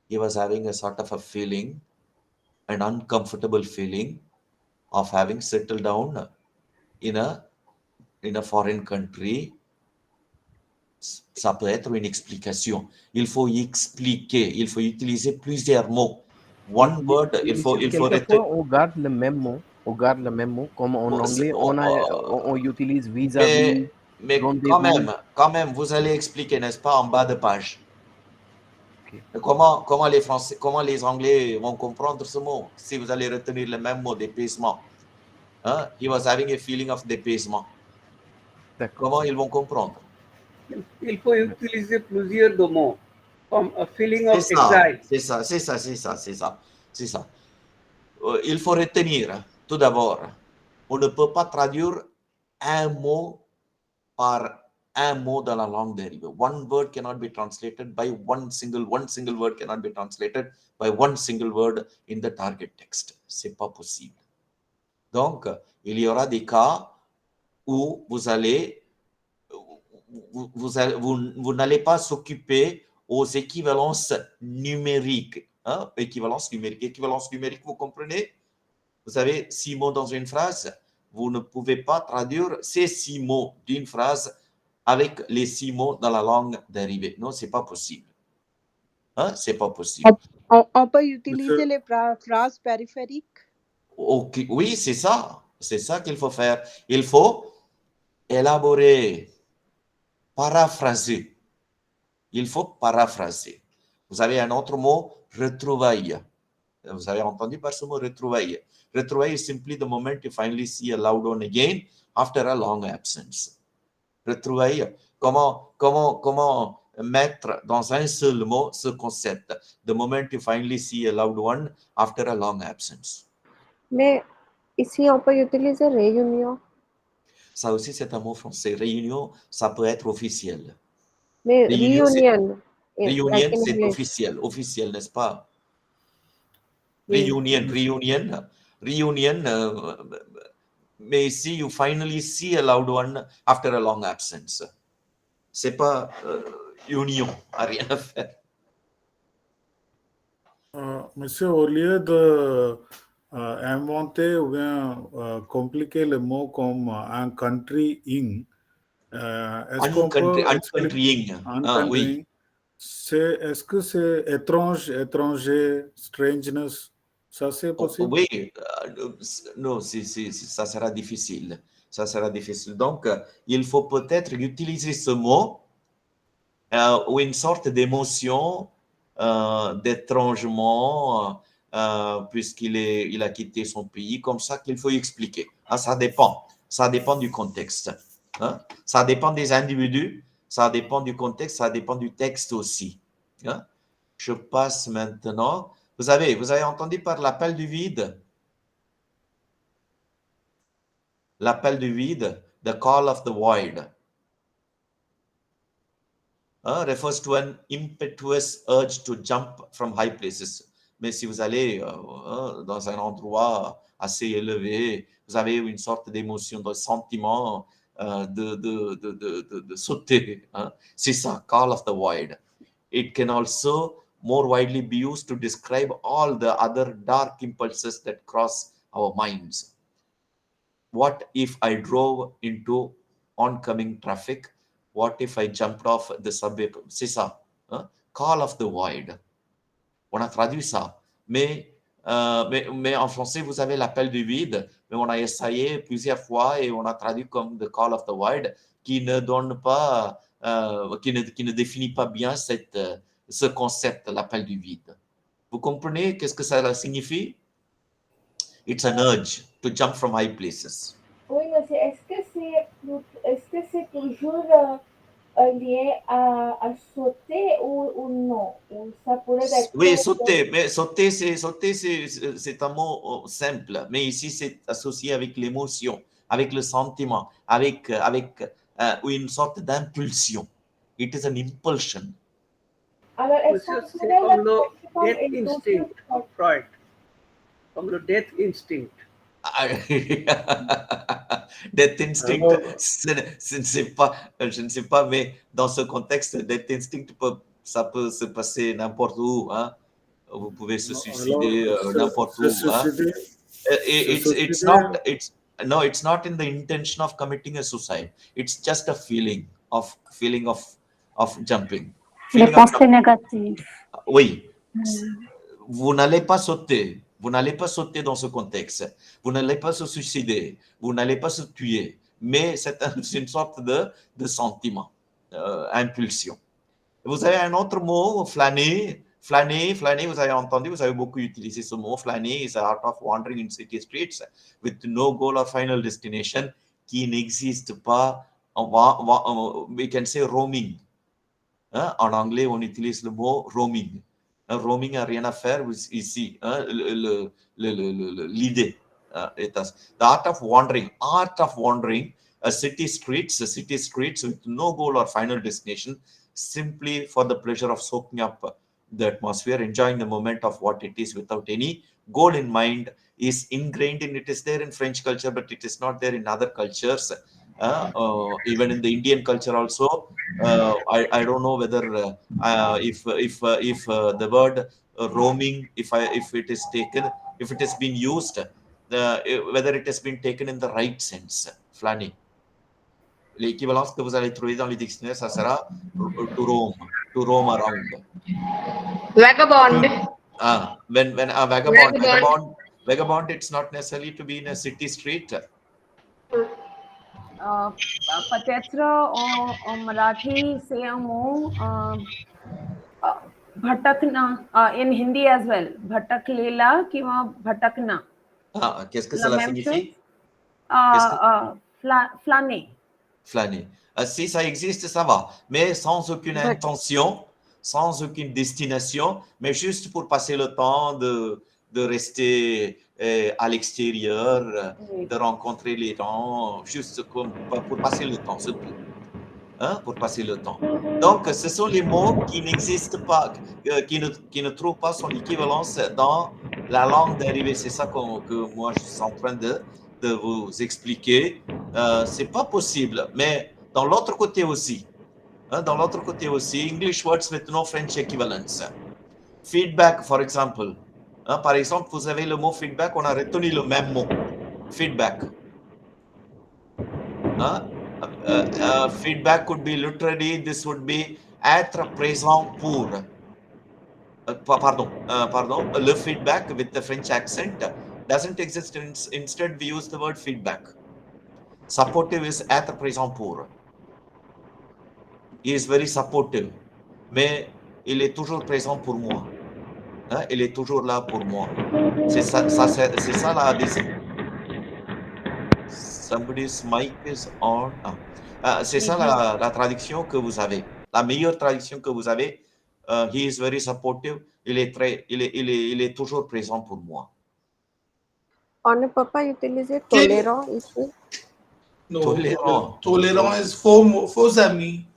He was having a sort of a feeling, an uncomfortable feeling of having settled down in a foreign country. Ça peut être une explication. Il faut y expliquer, il faut utiliser plusieurs mots. One word, il faut quelquefois, on garde le même mot. On garde le même mot, comme en anglais, on utilise vis-à-vis. Mais quand même, vous allez expliquer, n'est-ce pas, en bas de page. Okay. Comment les Français, comment les Anglais vont comprendre ce mot si vous allez retenir le même mot d'épaissement. Hein? He was having a feeling of dépaysement. Comment ils vont comprendre? Il faut utiliser plusieurs de mots, comme a feeling of exile. C'est ça. Il faut retenir, tout d'abord, on ne peut pas traduire un mot par un mot dans la langue dérivée. One word cannot be translated by one single word cannot be translated by one single word in the target text. C'est pas possible. Donc, il y aura des cas où vous n'allez pas s'occuper aux équivalences numériques. Hein? Équivalence numérique, vous comprenez? Vous avez 6 mots dans une phrase. Vous ne pouvez pas traduire ces 6 mots d'une phrase avec les 6 mots dans la langue dérivée. Non, c'est pas possible. Hein? C'est pas possible. On peut utiliser les phrases périphériques? Okay. Oui, c'est ça. C'est ça qu'il faut faire. Il faut élaborer, paraphraser. Il faut paraphraser. Vous avez un autre mot, retrouvailles. Vous avez entendu par ce mot retrouvailles. Retrouvailles is simply the moment you finally see a loved one again after a long absence. Retrouvailles, comment mettre dans un seul mot ce concept? The moment you finally see a loved one after a long absence. Mais ici, on peut utiliser réunion. Ça aussi, c'est un mot français. Réunion, ça peut être officiel. Mais réunion. Réunion, c'est officiel, n'est-ce pas? Réunion. Mais ici, you finally see a loved one after a long absence. C'est pas union, à rien à faire. Monsieur, au lieu de inventer ou bien compliquer le mot comme un country in, est-ce qu'on peut oui. Est-ce que c'est étranger, strangeness, ça c'est possible? Oui, non, ça sera difficile. Ça sera difficile. Donc, il faut peut-être utiliser ce mot ou une sorte d'émotion, d'étrangement, puisqu'il a quitté son pays, comme ça qu'il faut expliquer. Hein, ça dépend du contexte. Hein? Ça dépend des individus, ça dépend du contexte, ça dépend du texte aussi. Hein? Je passe maintenant. Vous avez entendu par l'appel du vide? L'appel du vide, the call of the void. Refers to an impetuous urge to jump from high places. Mais si vous allez dans un endroit assez élevé, vous avez une sorte d'émotion, de sentiment de sauter. Hein? C'est ça, call of the void. It can also more widely be used to describe all the other dark impulses that cross our minds. What if I drove into oncoming traffic? What if I jumped off the subway? C'est ça, hein? Call of the void. On a traduit ça. Mais Mais en français, vous avez l'appel du vide, mais on a essayé plusieurs fois et on a traduit comme The Call of the Wild, qui ne donne pas, qui ne définit pas bien ce concept, l'appel du vide. Vous comprenez qu'est-ce que ça signifie? It's an urge to jump from high places. Oui, monsieur, est-ce que c'est toujours lié à sauter ou non? Ou ça pourrait être... Oui, sauter, mais sauter, c'est un mot simple, mais ici, c'est associé avec l'émotion, avec le sentiment, avec une sorte d'impulsion. It is an impulsion. Alors, est-ce Monsieur, que c'est comme le death instinct of Freud. Comme le death instinct. Death instinct, je ne sais pas, mais dans ce contexte, death instinct, ça peut se passer n'importe où. Hein. Vous pouvez se suicider n'importe où. Hein. It's not in the intention of committing a suicide. It's just a feeling of jumping. Les pensées négatives. Oui. Vous n'allez pas sauter. Vous n'allez pas sauter dans ce contexte. Vous n'allez pas se suicider. Vous n'allez pas se tuer. Mais c'est une sorte de sentiment, impulsion. Vous avez un autre mot, flâner. Flâner, vous avez entendu, vous avez beaucoup utilisé ce mot. Flâner is the art of wandering in city streets with no goal or final destination, qui n'existe pas. We can say roaming. Hein? En anglais, on utilise le mot roaming. Roaming n'a rien à faire ici. Hein? L'idée. The art of wandering. City streets with no goal or final destination, simply for the pleasure of soaking up the atmosphere, enjoying the moment of what it is without any goal in mind, is ingrained in it. Is there in French culture, but it is not there in other cultures. Even in the Indian culture also, I don't know whether if the word roaming, if it is taken, if it has been used, whether it has been taken in the right sense. Flâner. L'équivalence que vous allez trouver dans les dictionnaires, ça sera to roam around. Vagabond. When a vagabond, it's not necessarily to be in a city street. peut-être en Marathi c'est un mot bhatakna, in Hindi as well, bhataklela किंवा bhatakna. Qu'est-ce que cela signifie? Flâner. Flâner. Si ça existe, ça va, mais sans aucune intention, sans aucune destination, mais juste pour passer le temps de rester à l'extérieur, de rencontrer les gens, juste pour passer le temps, c'est tout. Hein, pour passer le temps. Donc, ce sont les mots qui n'existent pas, qui ne trouvent pas son équivalence dans la langue dérivée. C'est ça que moi, je suis en train de vous expliquer. C'est pas possible, mais dans l'autre côté aussi, English words with no French equivalence. Feedback, for example. Par exemple, vous avez le mot feedback, on a retenu le même mot. Feedback. Feedback could be literally, this would be être présent pour. Pardon, le feedback with the French accent doesn't exist. Instead, we use the word feedback. Supportive is être présent pour. He is very supportive, mais il est toujours présent pour moi. Hein? Il est toujours là pour moi. C'est ça la décision. Somebody's mic is on. C'est ça la traduction que vous avez. La meilleure traduction que vous avez. He is very supportive. Il est toujours présent pour moi. On ne peut pas utiliser tolérant ici. Non, tolérant is faux amis.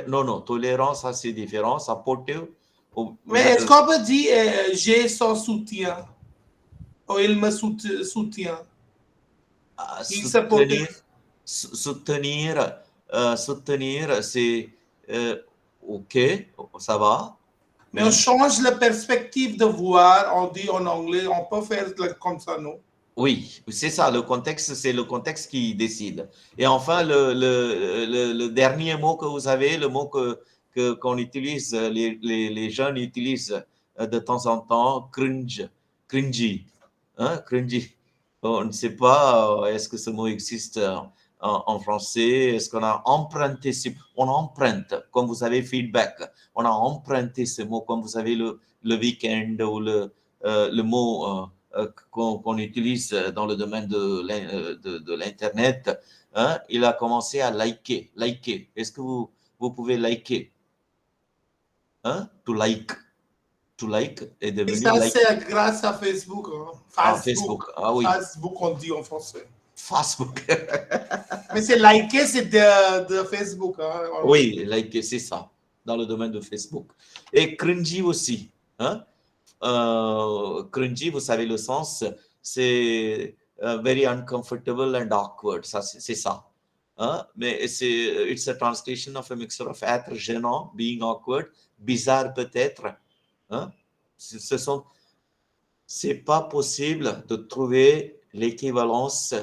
Non, tolérant, ça c'est différent. Supportive. Mais est-ce qu'on peut dire j'ai son soutien? Ou il me soutient? Soutenir, c'est OK, ça va. Mais on change la perspective de voir, on dit en anglais, on peut faire comme ça, non? Oui, c'est ça, le contexte, c'est le contexte qui décide. Et enfin, le dernier mot que vous avez, le mot qu'on utilise, les jeunes utilisent de temps en temps cringy. Hein, cringy. On ne sait pas, est-ce que ce mot existe en français? Est-ce qu'on a emprunté on emprunte, comme vous avez feedback, on a emprunté ce mot, comme vous avez le week-end ou le mot qu'on utilise dans le domaine de l'Internet. Hein, il a commencé à liker. Est-ce que vous pouvez liker? Hein? To like est devenu Et ça, like. c'est grâce à Facebook. Hein. Facebook. Ah oui. Facebook, on dit en français. Facebook. Mais c'est liker, c'est de Facebook. Hein. Oui, liker, c'est ça, dans le domaine de Facebook. Et cringy aussi. Hein? Cringy, vous savez le sens, c'est very uncomfortable and awkward. Ça, c'est ça. Hein? Mais it's a translation of a mixture of être gênant, being awkward, bizarre peut-être. Hein? C'est pas possible de trouver l'équivalence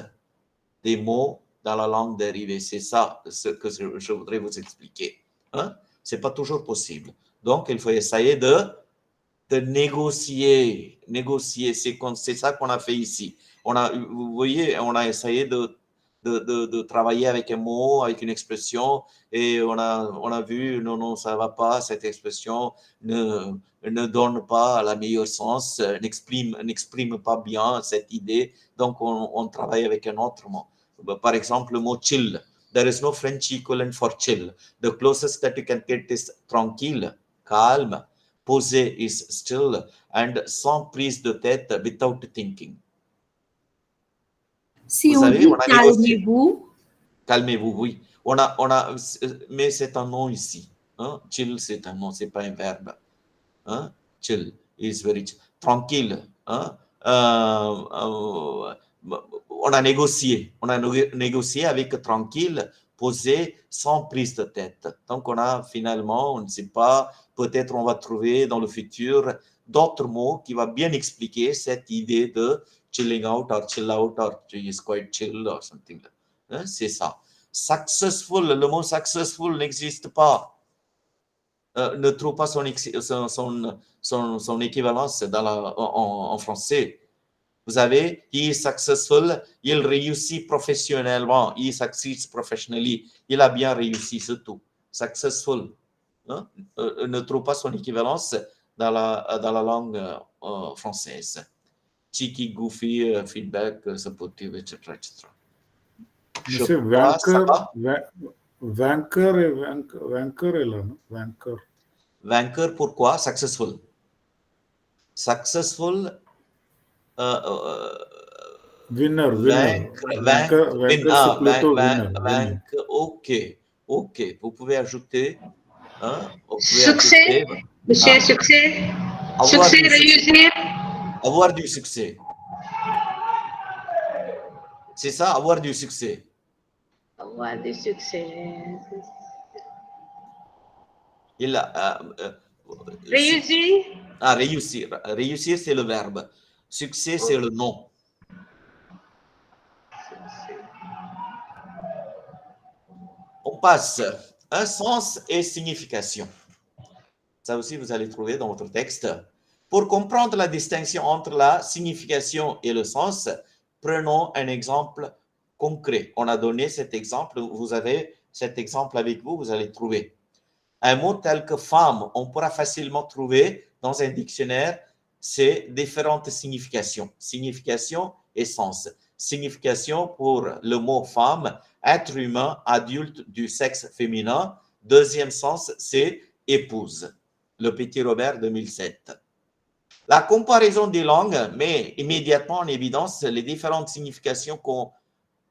des mots dans la langue dérivée. C'est ça ce que je voudrais vous expliquer. Hein? C'est pas toujours possible. Donc, il faut essayer de négocier. C'est ça qu'on a fait ici. Vous voyez, on a essayé de travailler avec un mot, avec une expression, et on a vu, non, ça ne va pas, cette expression ne donne pas la meilleure sens, n'exprime pas bien cette idée, donc on travaille avec un autre mot. Par exemple, le mot chill. There is no French equivalent for chill. The closest that you can get is tranquille, calme. Posé is still, and sans prise de tête, without thinking. Si on dit calmez-vous. Calmez-vous, oui. Mais c'est un nom ici. Hein? Chill, c'est un nom, c'est pas un verbe. Hein? Chill is very chill. Tranquille. Hein? On a négocié avec tranquille, posé, sans prise de tête. Donc, finalement, on ne sait pas, peut-être on va trouver dans le futur d'autres mots qui vont bien expliquer cette idée de chilling out or chill out or is quite chill or something. Hein? C'est ça. Successful, le mot successful n'existe pas. Ne trouve pas son équivalence en français. Vous avez, he is successful, il réussit professionnellement, he succeeds professionally, il a bien réussi, c'est tout. Successful, hein? Ne trouve pas son équivalence dans la langue française. Cheeky, goofy, feedback, supportive, etc. Monsieur, vainqueur est là, non? Vainqueur. Vainqueur, pourquoi? Successful. Successful. Winner. Ok. Vous pouvez ajouter. Hein, succès. Monsieur, succès. Succès, réussir. Avoir du succès. C'est ça, avoir du succès. Avoir du succès. Réussir. Réussir. Réussir, c'est le verbe. Succès, c'est le nom. On passe. Un sens et signification. Ça aussi, vous allez trouver dans votre texte. Pour comprendre la distinction entre la signification et le sens, prenons un exemple concret. On a donné cet exemple. Vous avez cet exemple avec vous, vous allez trouver. Un mot tel que femme, on pourra facilement trouver dans un dictionnaire ces différentes significations. Signification et sens. Signification pour le mot femme, être humain, adulte du sexe féminin. Deuxième sens, c'est épouse. Le Petit Robert 2007. La comparaison des langues met immédiatement en évidence les différentes significations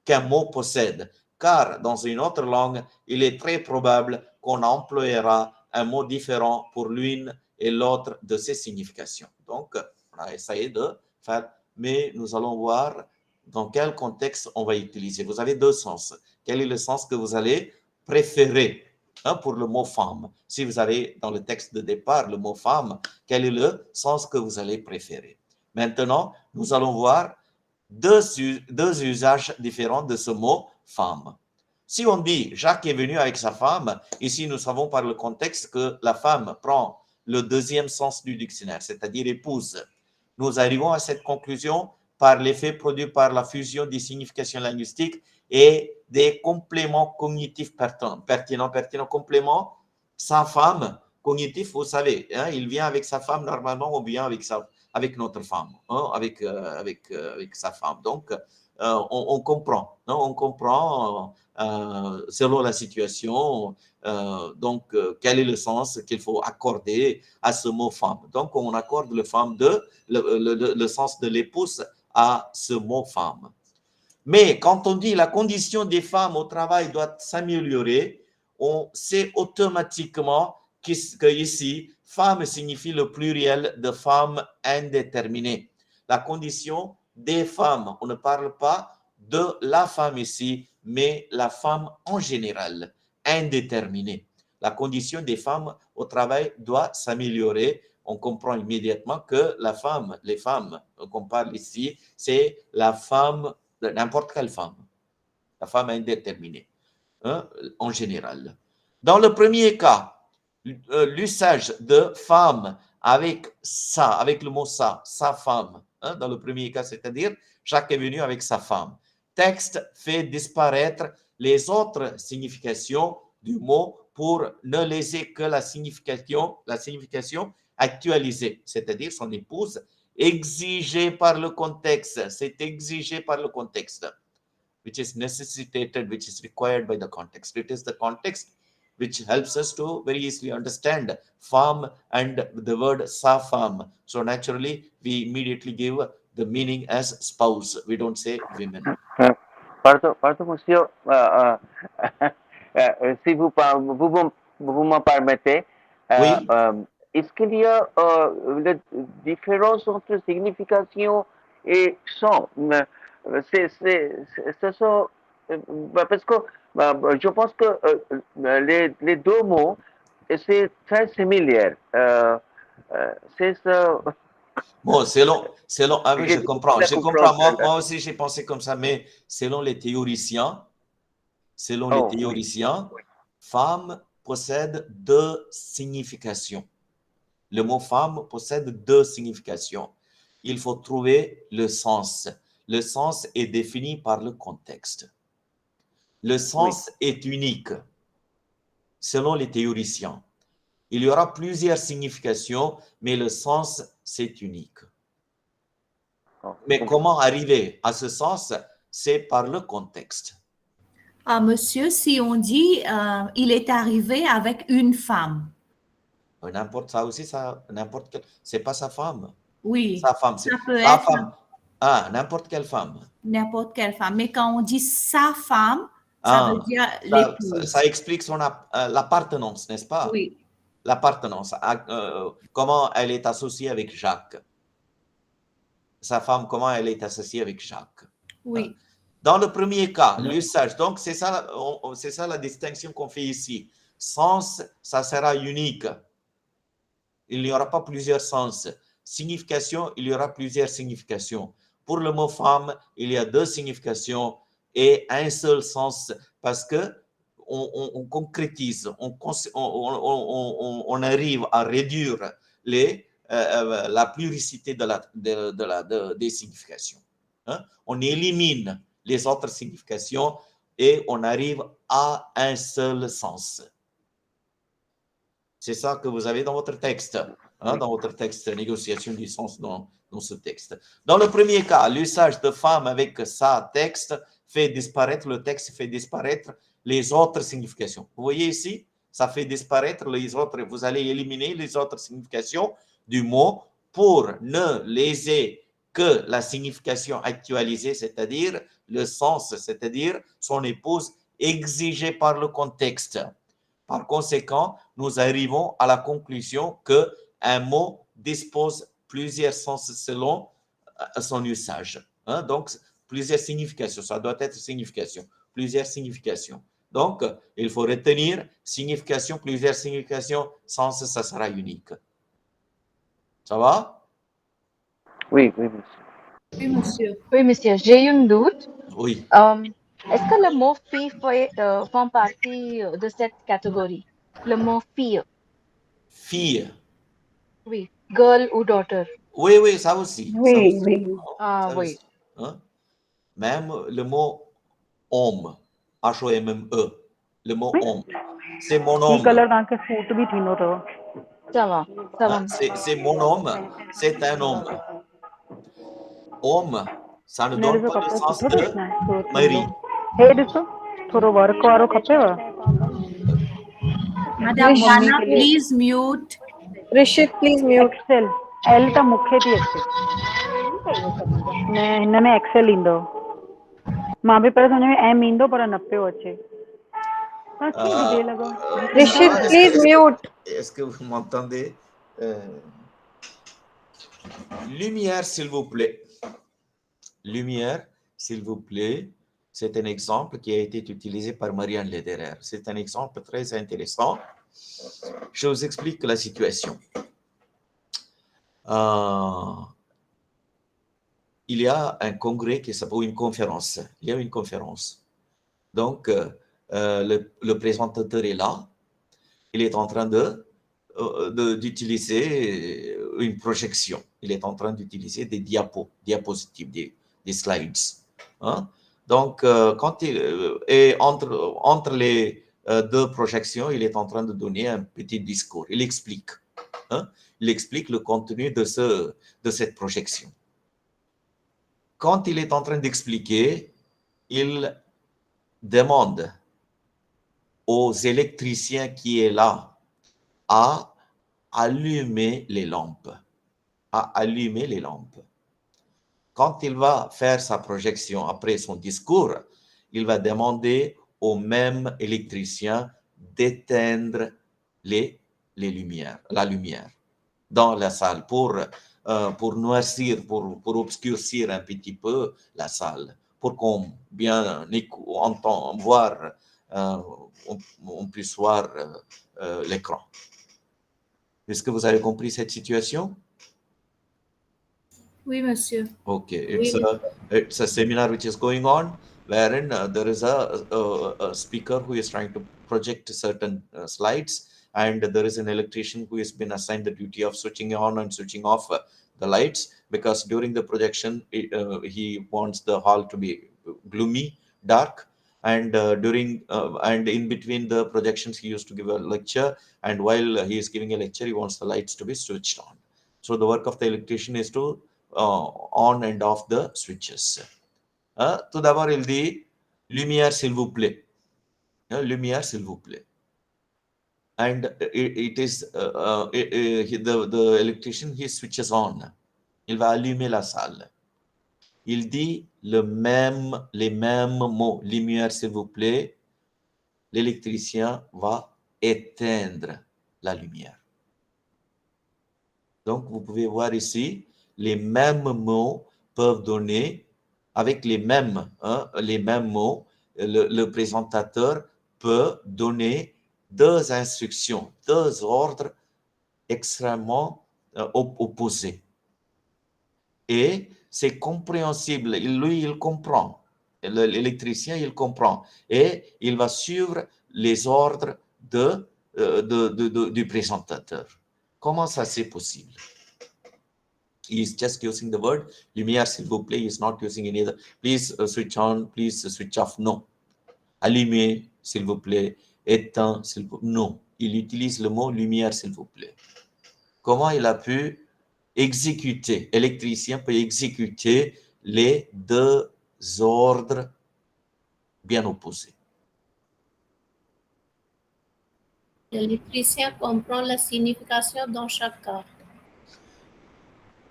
qu'un mot possède, car dans une autre langue, il est très probable qu'on emploiera un mot différent pour l'une et l'autre de ces significations. Donc, on a essayé de faire, mais nous allons voir dans quel contexte on va utiliser. Vous avez deux sens. Quel est le sens que vous allez préférer pour le mot femme? Si vous avez dans le texte de départ le mot femme, quel est le sens que vous allez préférer? Maintenant, nous allons voir deux usages différents de ce mot femme. Si on dit Jacques est venu avec sa femme, ici nous savons par le contexte que la femme prend le deuxième sens du dictionnaire, c'est-à-dire épouse. Nous arrivons à cette conclusion par l'effet produit par la fusion des significations linguistiques et des compléments cognitifs pertinents. Complément, sa femme, cognitif, vous savez, hein, il vient avec sa femme normalement ou bien avec notre femme, hein, avec sa femme. Donc, on comprend, hein, on comprend selon la situation, donc quel est le sens qu'il faut accorder à ce mot femme. Donc, on accorde le sens de l'épouse à ce mot femme. Mais quand on dit la condition des femmes au travail doit s'améliorer, on sait automatiquement qu'ici, femme signifie le pluriel de femmes indéterminées. La condition des femmes, on ne parle pas de la femme ici, mais la femme en général, indéterminée. La condition des femmes au travail doit s'améliorer. On comprend immédiatement que les femmes qu'on parle ici, c'est la femme, n'importe quelle femme, la femme indéterminée, hein, en général. Dans le premier cas, l'usage de femme avec le mot sa femme, hein, dans le premier cas, c'est-à-dire Jacques est venu avec sa femme. Texte fait disparaître les autres significations du mot pour ne laisser que la signification actualisée, c'est-à-dire son épouse, exigée par le contexte. C'est exigé par le contexte, which is necessitated, which is required by the context. It is the context which helps us to very easily understand femme and the word sa femme. So naturally, we immediately give the meaning as spouse. We don't say women. Pardon, monsieur, si vous me permettez, est-ce qu'il y a une différence entre signification et son? Parce que je pense que les deux mots, c'est très similaire. C'est ça. Bon, selon je comprends. Moi aussi, j'ai pensé comme ça, mais selon les théoriciens, femme possède deux significations. Le mot femme possède deux significations. Il faut trouver le sens. Le sens est défini par le contexte. Le sens est unique, selon les théoriciens. Il y aura plusieurs significations, mais le sens, c'est unique. Mais comment arriver à ce sens? C'est par le contexte. Monsieur, si on dit il est arrivé avec une femme. N'importe ça aussi, n'importe quelle. C'est pas sa femme. Oui. Sa femme, c'est sa femme. Ah, n'importe quelle femme. N'importe quelle femme. Mais quand on dit sa femme, ça veut dire l'épouse. Ça explique l'appartenance, n'est-ce pas? Oui. L'appartenance. Comment elle est associée avec Jacques. Sa femme, comment elle est associée avec Jacques. Oui. Dans le premier cas, l'usage, donc c'est ça la distinction qu'on fait ici. Sens, ça sera unique. Il n'y aura pas plusieurs sens. Signification, il y aura plusieurs significations. Pour le mot femme, il y a deux significations et un seul sens parce que on concrétise, on arrive à réduire la pluricité des significations. Hein? On élimine les autres significations et on arrive à un seul sens. C'est ça que vous avez dans votre texte, hein, dans votre texte, négociation du sens dans ce texte. Dans le premier cas, l'usage de femme avec sa texte fait disparaître, le texte fait disparaître les autres significations. Vous voyez ici, ça fait disparaître les autres, vous allez éliminer les autres significations du mot pour ne laisser que la signification actualisée, c'est-à-dire le sens, c'est-à-dire son épouse exigée par le contexte. Par conséquent, nous arrivons à la conclusion qu'un mot dispose plusieurs sens selon son usage. Hein? Donc, plusieurs significations, ça doit être signification, plusieurs significations. Donc, il faut retenir signification, plusieurs significations, sens, ça sera unique. Ça va? Oui, monsieur. Oui, monsieur. Oui, monsieur. J'ai un doute. Oui. Est-ce que le mot fille fait partie de cette catégorie? Le mot fille. Fille. Oui, girl ou daughter. Oui, oui, ça aussi. Ça Oui, aussi. oui. Ah, Ça oui. aussi, hein. Même le mot homme, H-O-M-M-E, le mot homme, c'est mon he homme. Colour तव्हांखे सूट बि थींदो अथव Tama. Hein, c'est mon homme, c'est un homme. Homme, ça ne हिन donne ॾिसो pas le कपिड़ो sens सुठो de ॾिसणो आहे suit mari. थींदो हे ॾिसो थोरो वर्क वारो खपेव Madam मम्मी Dana, के लिए please mute. Rishit please mute एक्सेल एल त मूंखे थी अचे न हिन में एक्सेल ईंदो मां बि पहिरियों सम्झ में एम ईंदो पर न पियो अचे तव्हां कीअं Euh, ॿुधे लॻो Rishit Madame, please mute est-ce que vous m'entendez? Lumière, s'il vous plaît. Lumière, s'il vous plaît. C'est un exemple qui a été utilisé par Marianne Lederer. C'est un exemple très intéressant. Je vous explique la situation. Il y a un congrès qui s'appelle une conférence. Il y a une conférence. Donc, le présentateur est là. Il est en train d'utiliser une projection. Il est en train d'utiliser des diapositives, des slides. Hein? Donc, entre les deux projections, il est en train de donner un petit discours. Il explique. Hein? Il explique le contenu de cette projection. Quand il est en train d'expliquer, il demande aux électriciens qui est là à allumer les lampes. Quand il va faire sa projection après son discours, il va demander aux mêmes électriciens d'éteindre la lumière dans la salle pour noircir, pour obscurcir un petit peu la salle, pour qu'on bien voir, on puisse voir l'écran. Est-ce que vous avez compris cette situation? Oui, monsieur. Okay, it's a seminar which is going on, wherein there is a speaker who is trying to project certain slides, and there is an electrician who has been assigned the duty of switching on and switching off the lights, because during the projection he wants the hall to be gloomy, dark, and and in between the projections he used to give a lecture, and while he is giving a lecture he wants the lights to be switched on. So the work of the electrician is to on and off the switches. Tout d'abord il dit lumière s'il vous plaît. Lumière s'il vous plaît. And it is the electrician, he switches on. Il va allumer la salle. Il dit les mêmes mots. Lumière s'il vous plaît. L'électricien va éteindre la lumière. Donc vous pouvez voir ici, les mêmes mots peuvent donner, avec les mêmes mots, le présentateur peut donner deux instructions, deux ordres extrêmement opposés. Et c'est compréhensible, il comprend, l'électricien, il comprend, et il va suivre les ordres du présentateur. Comment ça c'est possible? He is just using the word lumière s'il vous plaît. He is not using any other. Please switch on, please switch off. Non. Allumez s'il vous plaît. Éteins s'il vous plaît. Non. Il utilise le mot lumière s'il vous plaît. Comment il a pu exécuter, l'électricien peut exécuter les deux ordres bien opposés? L'électricien comprend la signification dans chaque cas.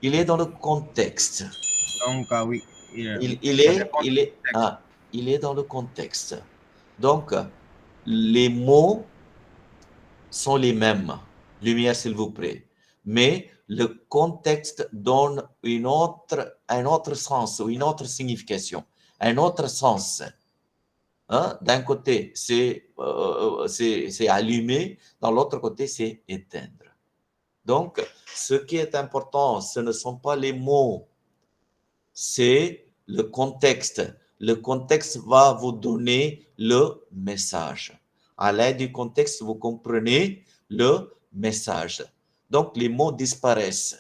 Il est dans le contexte. Donc, oui. Il est dans le contexte. Donc, les mots sont les mêmes. Lumière, s'il vous plaît. Mais le contexte donne un autre sens ou une autre signification, un autre sens. D'un côté, c'est allumer, dans l'autre côté, c'est éteindre. Donc, ce qui est important, ce ne sont pas les mots, c'est le contexte. Le contexte va vous donner le message. À l'aide du contexte, vous comprenez le message. Donc, les mots disparaissent.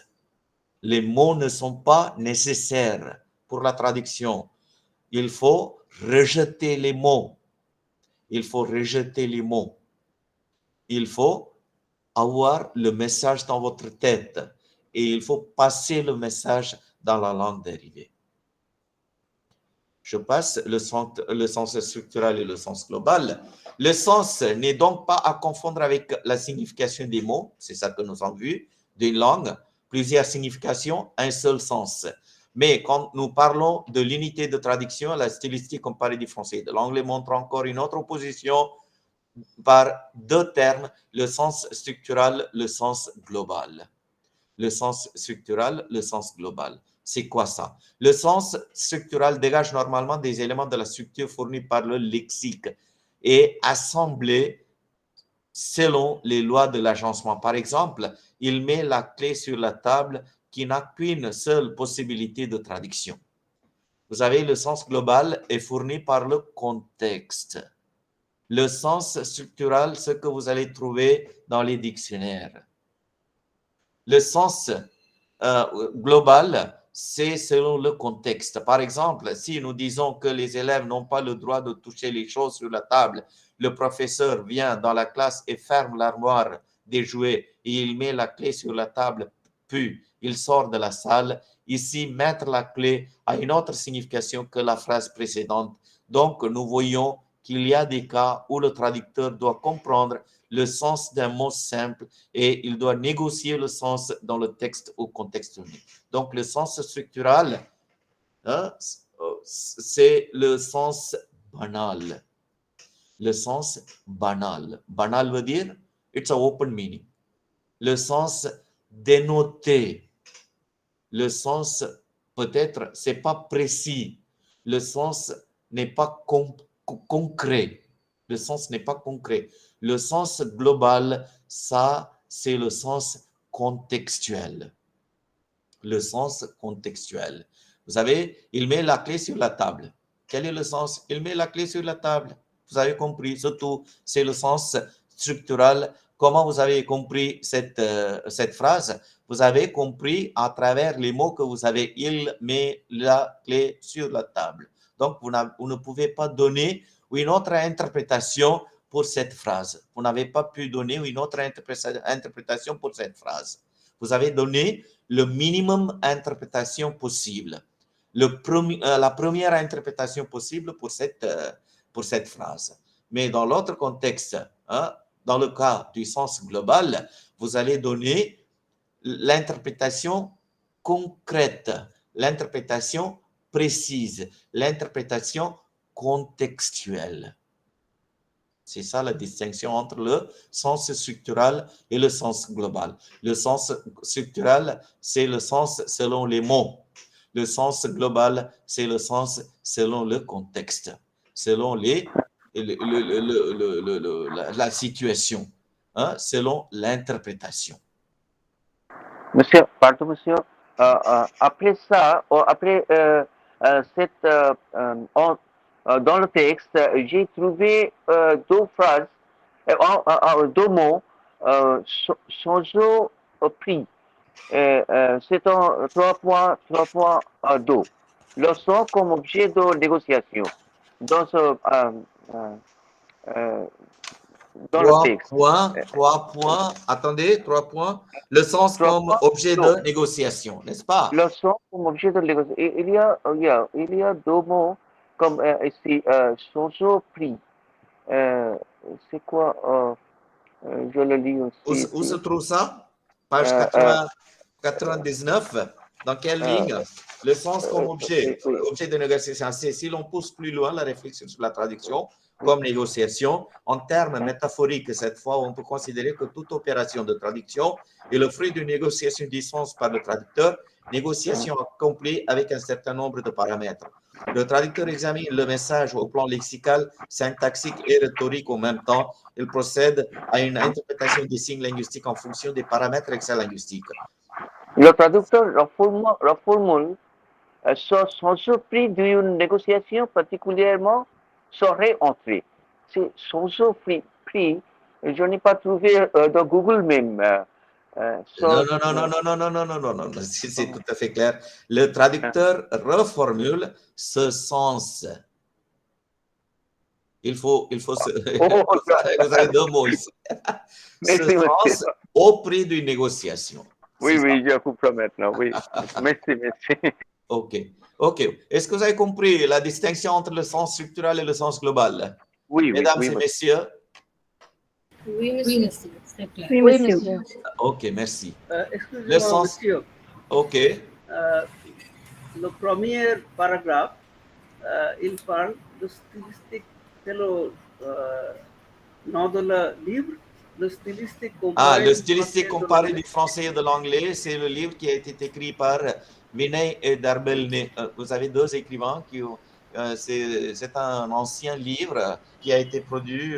Les mots ne sont pas nécessaires pour la traduction. Il faut rejeter les mots. Il faut rejeter les mots. Il faut avoir le message dans votre tête et il faut passer le message dans la langue dérivée. Je passe le sens structural et le sens global. Le sens n'est donc pas à confondre avec la signification des mots, c'est ça que nous avons vu, d'une langue, plusieurs significations, un seul sens. Mais quand nous parlons de l'unité de traduction, la stylistique comparée du français et de l'anglais montre encore une autre opposition par deux termes, le sens structural, le sens global. Le sens structural, le sens global. C'est quoi ça? Le sens structural dégage normalement des éléments de la structure fournis par le lexique et assemblés selon les lois de l'agencement. Par exemple, il met la clé sur la table qui n'a qu'une seule possibilité de traduction. Vous avez le sens global est fourni par le contexte. Le sens structural, ce que vous allez trouver dans les dictionnaires. Le sens global, c'est selon le contexte. Par exemple, si nous disons que les élèves n'ont pas le droit de toucher les choses sur la table, le professeur vient dans la classe et ferme l'armoire des jouets et il met la clé sur la table, puis il sort de la salle. Ici, mettre la clé a une autre signification que la phrase précédente. Donc, nous voyons qu'il y a des cas où le traducteur doit comprendre le sens d'un mot simple et il doit négocier le sens dans le texte ou contexte donné. Donc, le sens structural, hein, c'est le sens banal. Le sens banal. Banal veut dire, it's an open meaning. Le sens dénoté. Le sens, peut-être, c'est pas précis. Le sens n'est pas concret. Le sens n'est pas concret. Le sens global, ça, c'est le sens contextuel. Le sens contextuel. Vous savez, il met la clé sur la table. Quel est le sens? Il met la clé sur la table. Vous avez compris, surtout, c'est le sens structural. Comment vous avez compris cette phrase? Vous avez compris à travers les mots que vous avez. Il met la clé sur la table. Donc, vous ne pouvez pas donner une autre interprétation pour cette phrase. Vous n'avez pas pu donner une autre interprétation pour cette phrase. Vous avez donné le minimum d'interprétation possible. La première interprétation possible pour cette phrase. Mais dans l'autre contexte, hein, dans le cas du sens global, vous allez donner l'interprétation concrète, l'interprétation précise, l'interprétation contextuelle. C'est ça la distinction entre le sens structural et le sens global. Le sens structural, c'est le sens selon les mots. Le sens global, c'est le sens selon le contexte, selon la situation, hein, selon l'interprétation. Monsieur, pardon, monsieur. Après ça, après dans le texte, j'ai trouvé deux phrases, deux mots, changer prix. C'est un 3.2. Leçon comme objet de négociation. Dans le texte. 3 points, attendez, 3 points. Le sens comme objet de négociation, n'est-ce pas? Le sens comme objet de négociation. Il y a deux mots comme ici, changer prix. C'est quoi? Je le lis aussi. Où se trouve ça? Page 99. Dans quelle ligne? Le sens comme objet. Objet de négociation. Si l'on pousse plus loin la réflexion sur la traduction comme négociation, en termes métaphoriques, cette fois, on peut considérer que toute opération de traduction est le fruit d'une négociation du sens par le traducteur, négociation accomplie avec un certain nombre de paramètres. Le traducteur examine le message au plan lexical, syntaxique et rhétorique en même temps. Il procède à une interprétation des signes linguistiques en fonction des paramètres extralinguistiques. Le traducteur reformule son surpris d'une négociation particulièrement serait entrée. C'est son surpris. Je n'ai pas trouvé dans Google même. Non, non, non, non, non, non, non, non, non, non, non, c'est tout à fait clair. Le traducteur reformule ce sens. Il faut vous avez deux mots ici. Ce sens au prix d'une négociation. Oui, oui, je comprends maintenant, oui. Merci, merci. OK. Est-ce que vous avez compris la distinction entre le sens structural et le sens global? Oui, Mesdames oui, et messieurs? Oui, monsieur. C'est clair. Oui, monsieur. OK, merci. Excusez-moi, Le sens... monsieur. OK. Le premier paragraphe, il parle de stylistique. C'est le nom de le livre, le stylistique comparé. Le stylistique comparé du français et de l'anglais, c'est le livre qui a été écrit par Vinay et Darbelne. Vous avez deux écrivains qui ont... c'est un ancien livre qui a été produit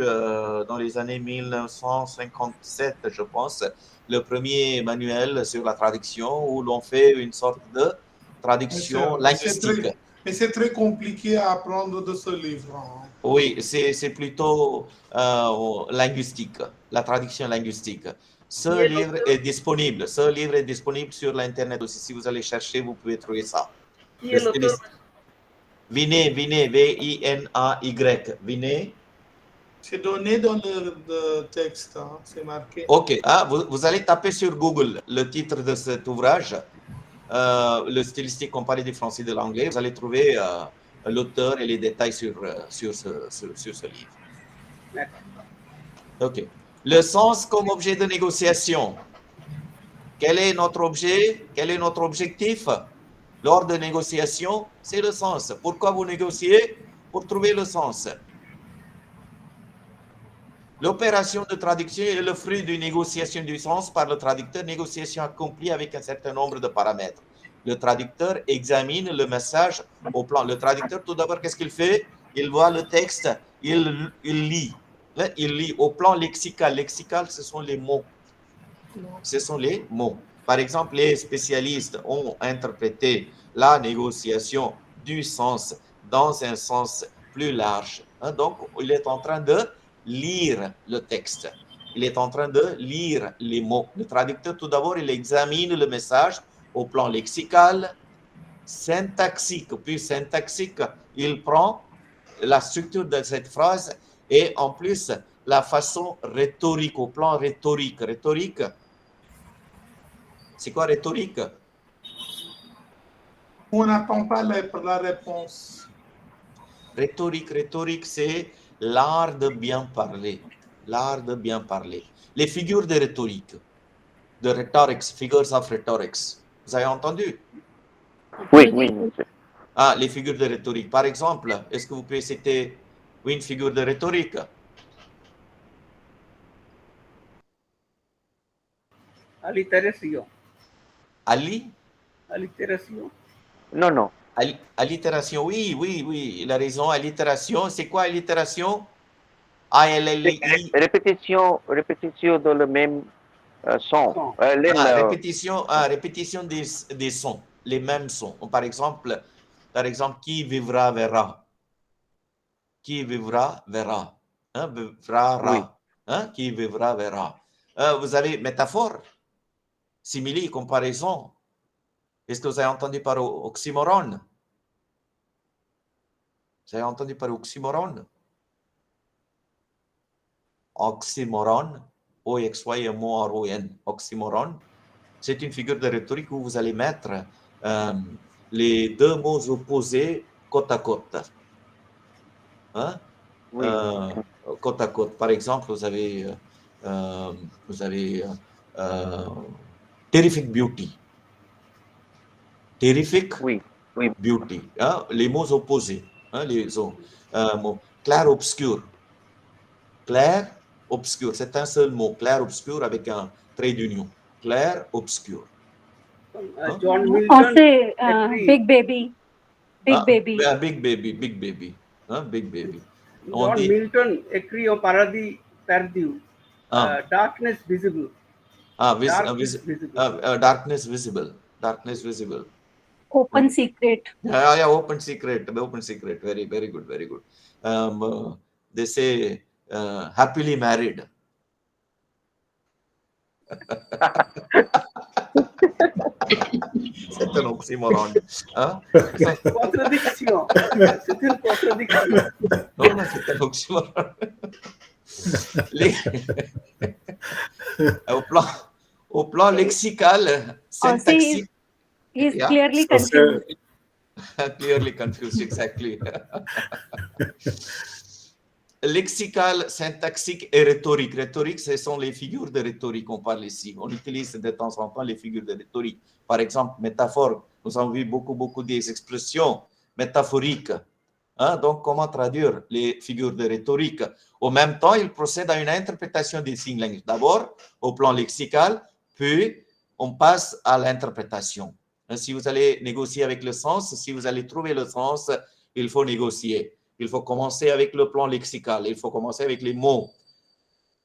dans les années 1957, je pense. Le premier manuel sur la traduction où l'on fait une sorte de traduction linguistique. Mais c'est très compliqué à apprendre de ce livre. Oui, c'est plutôt linguistique, la traduction linguistique. Ce livre est disponible. Ce livre est disponible sur l'Internet aussi. Si vous allez chercher, vous pouvez trouver ça. Vinay, V-I-N-A-Y. Vinay. C'est donné dans le texte, hein, c'est marqué. OK. Vous allez taper sur Google le titre de cet ouvrage, le stylistique comparé du français et de l'anglais. Vous allez trouver l'auteur et les détails sur ce livre. OK. Le sens comme objet de négociation. Quel est notre objet? Quel est notre objectif? Lors de négociation, c'est le sens. Pourquoi vous négociez? Pour trouver le sens. L'opération de traduction est le fruit d'une négociation du sens par le traducteur, négociation accomplie avec un certain nombre de paramètres. Le traducteur examine le message au plan. Le traducteur, tout d'abord, qu'est-ce qu'il fait? Il voit le texte, il lit. Il lit au plan lexical. Lexical, ce sont les mots. Ce sont les mots. Par exemple, les spécialistes ont interprété la négociation du sens dans un sens plus large. Donc, il est en train de lire le texte. Il est en train de lire les mots. Le traducteur, tout d'abord, il examine le message au plan lexical, syntaxique. Puis syntaxique, il prend la structure de cette phrase et en plus, la façon rhétorique, au plan rhétorique. Rhétorique, c'est quoi rhétorique? On n'attend pas la réponse. Rhétorique, c'est l'art de bien parler. L'art de bien parler. Les figures de rhétorique, de rhetorics, figures of rhetorics. Vous avez entendu? Oui, oui. Les figures de rhétorique. Par exemple, est-ce que vous pouvez citer une figure de rhétorique? Allitération. Allitération. Non. Allitération, oui, il a raison. Allitération, c'est quoi allitération? A-L-L-I. Répétition dans le même son. Répétition des sons, les mêmes sons. Par exemple, qui vivra verra. Qui vivra verra. Verra. Qui vivra verra. Vous avez métaphore, simili, comparaison. Est-ce que vous avez entendu par oxymoron? Vous avez entendu par oxymoron? Oxymoron, O-X-Y-M-O-R-O-N, oxymoron, c'est une figure de rhétorique où vous allez mettre les deux mots opposés côte à côte. Côte à côte. Par exemple, vous avez terrific beauty. Terrific beauty. Les mots opposés. Les mots clair obscur. Clair obscur, c'est un seul mot. Clair obscur avec un trait d'union. Clair obscur. John Milton. Français, big baby. Big baby. Big baby. Big baby. John Milton écrit au paradis perdu. Darkness visible. Darkness visible. Open secret. Yeah, open secret. Very, very good, very good. They say happily married. C'est un oxymoron. Hein? Contradiction. C'est une contradiction. Non, mais c'est un oxymoron. Au plan lexical, syntaxique. He's Yeah. clearly confused. Clearly confused, exactly. Lexical, syntaxique et rhétorique. Rhétorique, ce sont les figures de rhétorique qu'on parle ici. On utilise de temps en temps les figures de rhétorique. Par exemple, métaphore. Nous avons vu beaucoup des expressions métaphoriques. Hein? Donc, comment traduire les figures de rhétorique? Au même temps, il procède à une interprétation des signes linguistiques. D'abord, au plan lexical, puis on passe à l'interprétation. Si vous allez négocier avec le sens, si vous allez trouver le sens, il faut négocier. Il faut commencer avec le plan lexical, il faut commencer avec les mots,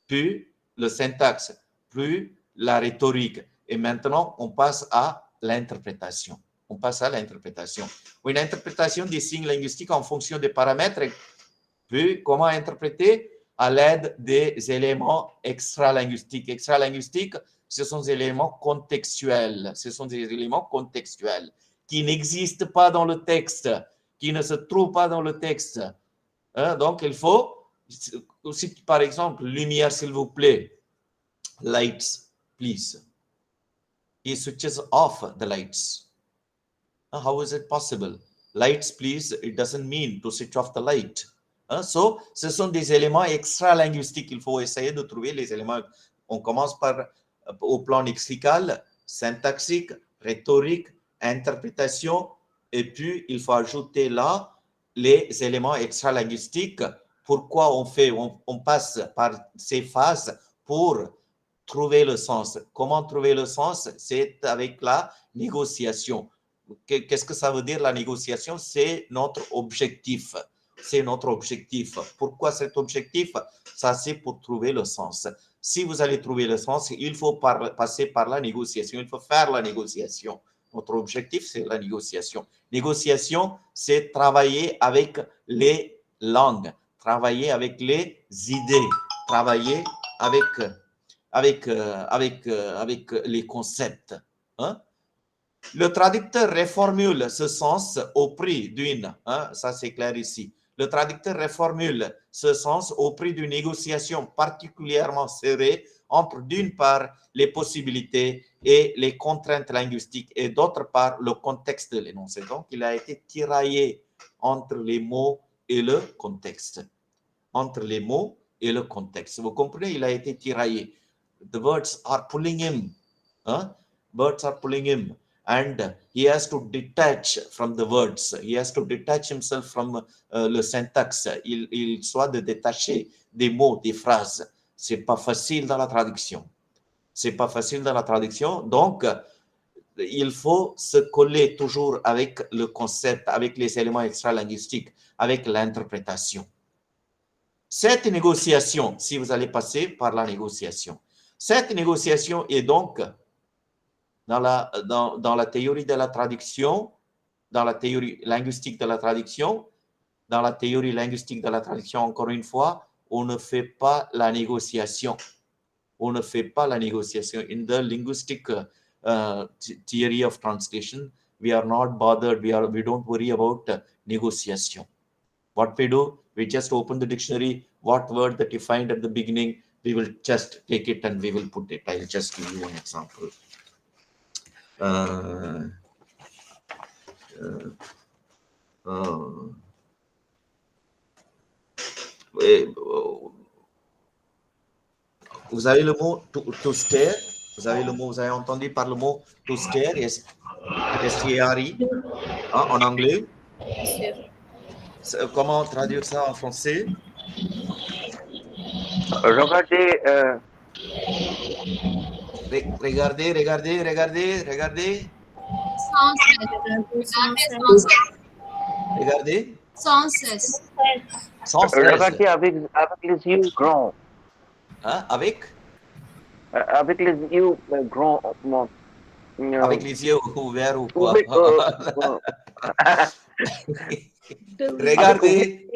puis le syntaxe, puis la rhétorique. Et maintenant, on passe à l'interprétation. On passe à l'interprétation. Une interprétation des signes linguistiques en fonction des paramètres. Puis, comment interpréter? À l'aide des éléments extralinguistiques. Extralinguistiques, ce sont des éléments contextuels. Ce sont des éléments contextuels qui n'existent pas dans le texte, qui ne se trouvent pas dans le texte. Hein? Donc, il faut, aussi, par exemple, lumière, s'il vous plaît. Lights, please. He switches off the lights. How is it possible? Lights, please, it doesn't mean to switch off the light. So, ce sont des éléments extra-linguistiques. Il faut essayer de trouver les éléments. On commence par, au plan lexical, syntaxique, rhétorique, interprétation, et puis il faut ajouter là les éléments extra-linguistiques. Pourquoi on passe par ces phases pour trouver le sens? Comment trouver le sens? C'est avec la négociation. Qu'est-ce que ça veut dire la négociation? C'est notre objectif. C'est notre objectif. Pourquoi cet objectif? Ça, c'est pour trouver le sens. Si vous allez trouver le sens, il faut passer par la négociation. Il faut faire la négociation. Notre objectif, c'est la négociation. Négociation, c'est travailler avec les langues, travailler avec les idées, travailler avec les concepts. Hein? Le traducteur reformule ce sens au prix d'une, ça c'est clair ici. Le traducteur reformule ce sens au prix d'une négociation particulièrement serrée entre d'une part les possibilités et les contraintes linguistiques et d'autre part le contexte de l'énoncé. Donc, il a été tiraillé entre les mots et le contexte. Entre les mots et le contexte. Vous comprenez, il a été tiraillé. The words are pulling him. Words are pulling him. And he has to detach from the words. He has to detach himself from le syntaxe. Il soit de détacher des mots, des phrases. C'est pas facile dans la traduction. C'est pas facile dans la traduction. Donc, il faut se coller toujours avec le concept, avec les éléments extra-linguistiques, avec l'interprétation. Cette négociation, si vous allez passer par la négociation, cette négociation est donc dans la théorie de la traduction, dans la théorie linguistique de la traduction, dans la théorie linguistique de la traduction, encore une fois, on ne fait pas la négociation. On ne fait pas la négociation. In the linguistic theory of translation, we are not bothered, we don't worry about negotiation. What we do, we just open the dictionary, what word that you find at the beginning, we will just take it and we will put it. I'll just give you an example. Vous avez le mot to stare. Vous avez entendu par le mot to stare, S-T-A-R-E, en anglais. Comment traduire ça en français? Regardez. Regardez. Regardez. Sans cesse. Regardez avec les yeux grands. Avec les yeux grands. Avec les yeux ouverts ou quoi? Regardez.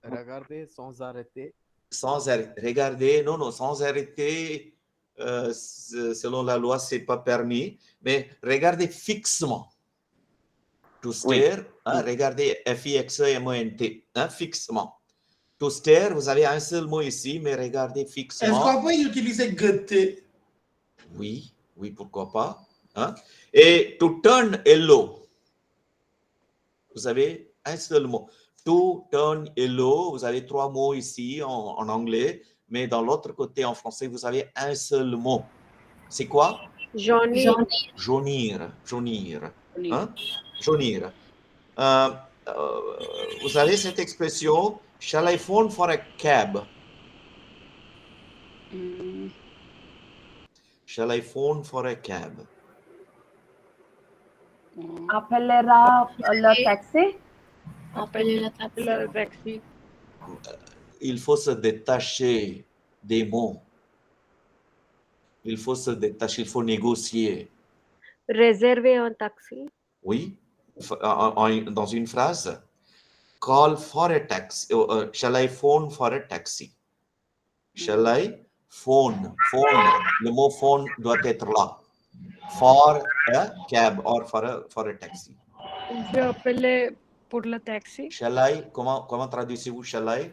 Regardez sans arrêter. sans regarder, non, sans arrêter, selon la loi, ce n'est pas permis, mais regardez fixement. To stare, regardez F-I-X-E-M-O-N-T, fixement. To stare, vous avez un seul mot ici, mais regardez fixement. Est-ce qu'on peut utiliser guetter? Oui, pourquoi pas. Et to turn yellow, vous avez un seul mot. To turn yellow, vous avez 3 mots ici en anglais, mais dans l'autre côté, en français, vous avez un seul mot. C'est quoi? Jaunir. Jaunir. Jaunir. Vous avez cette expression, shall I phone for a cab? Shall I phone for a cab? Appellera le taxi? Appelez le taxi. Il faut se détacher des mots. Il faut se détacher, il faut négocier. Réserver un taxi. Oui, dans une phrase. Call for a taxi. Shall I phone for a taxi? Shall I phone? Phone. Le mot phone doit être là. For a cab or for a taxi. Je vais appeler pour le taxi. Shall I? Comment traduisez-vous shall I?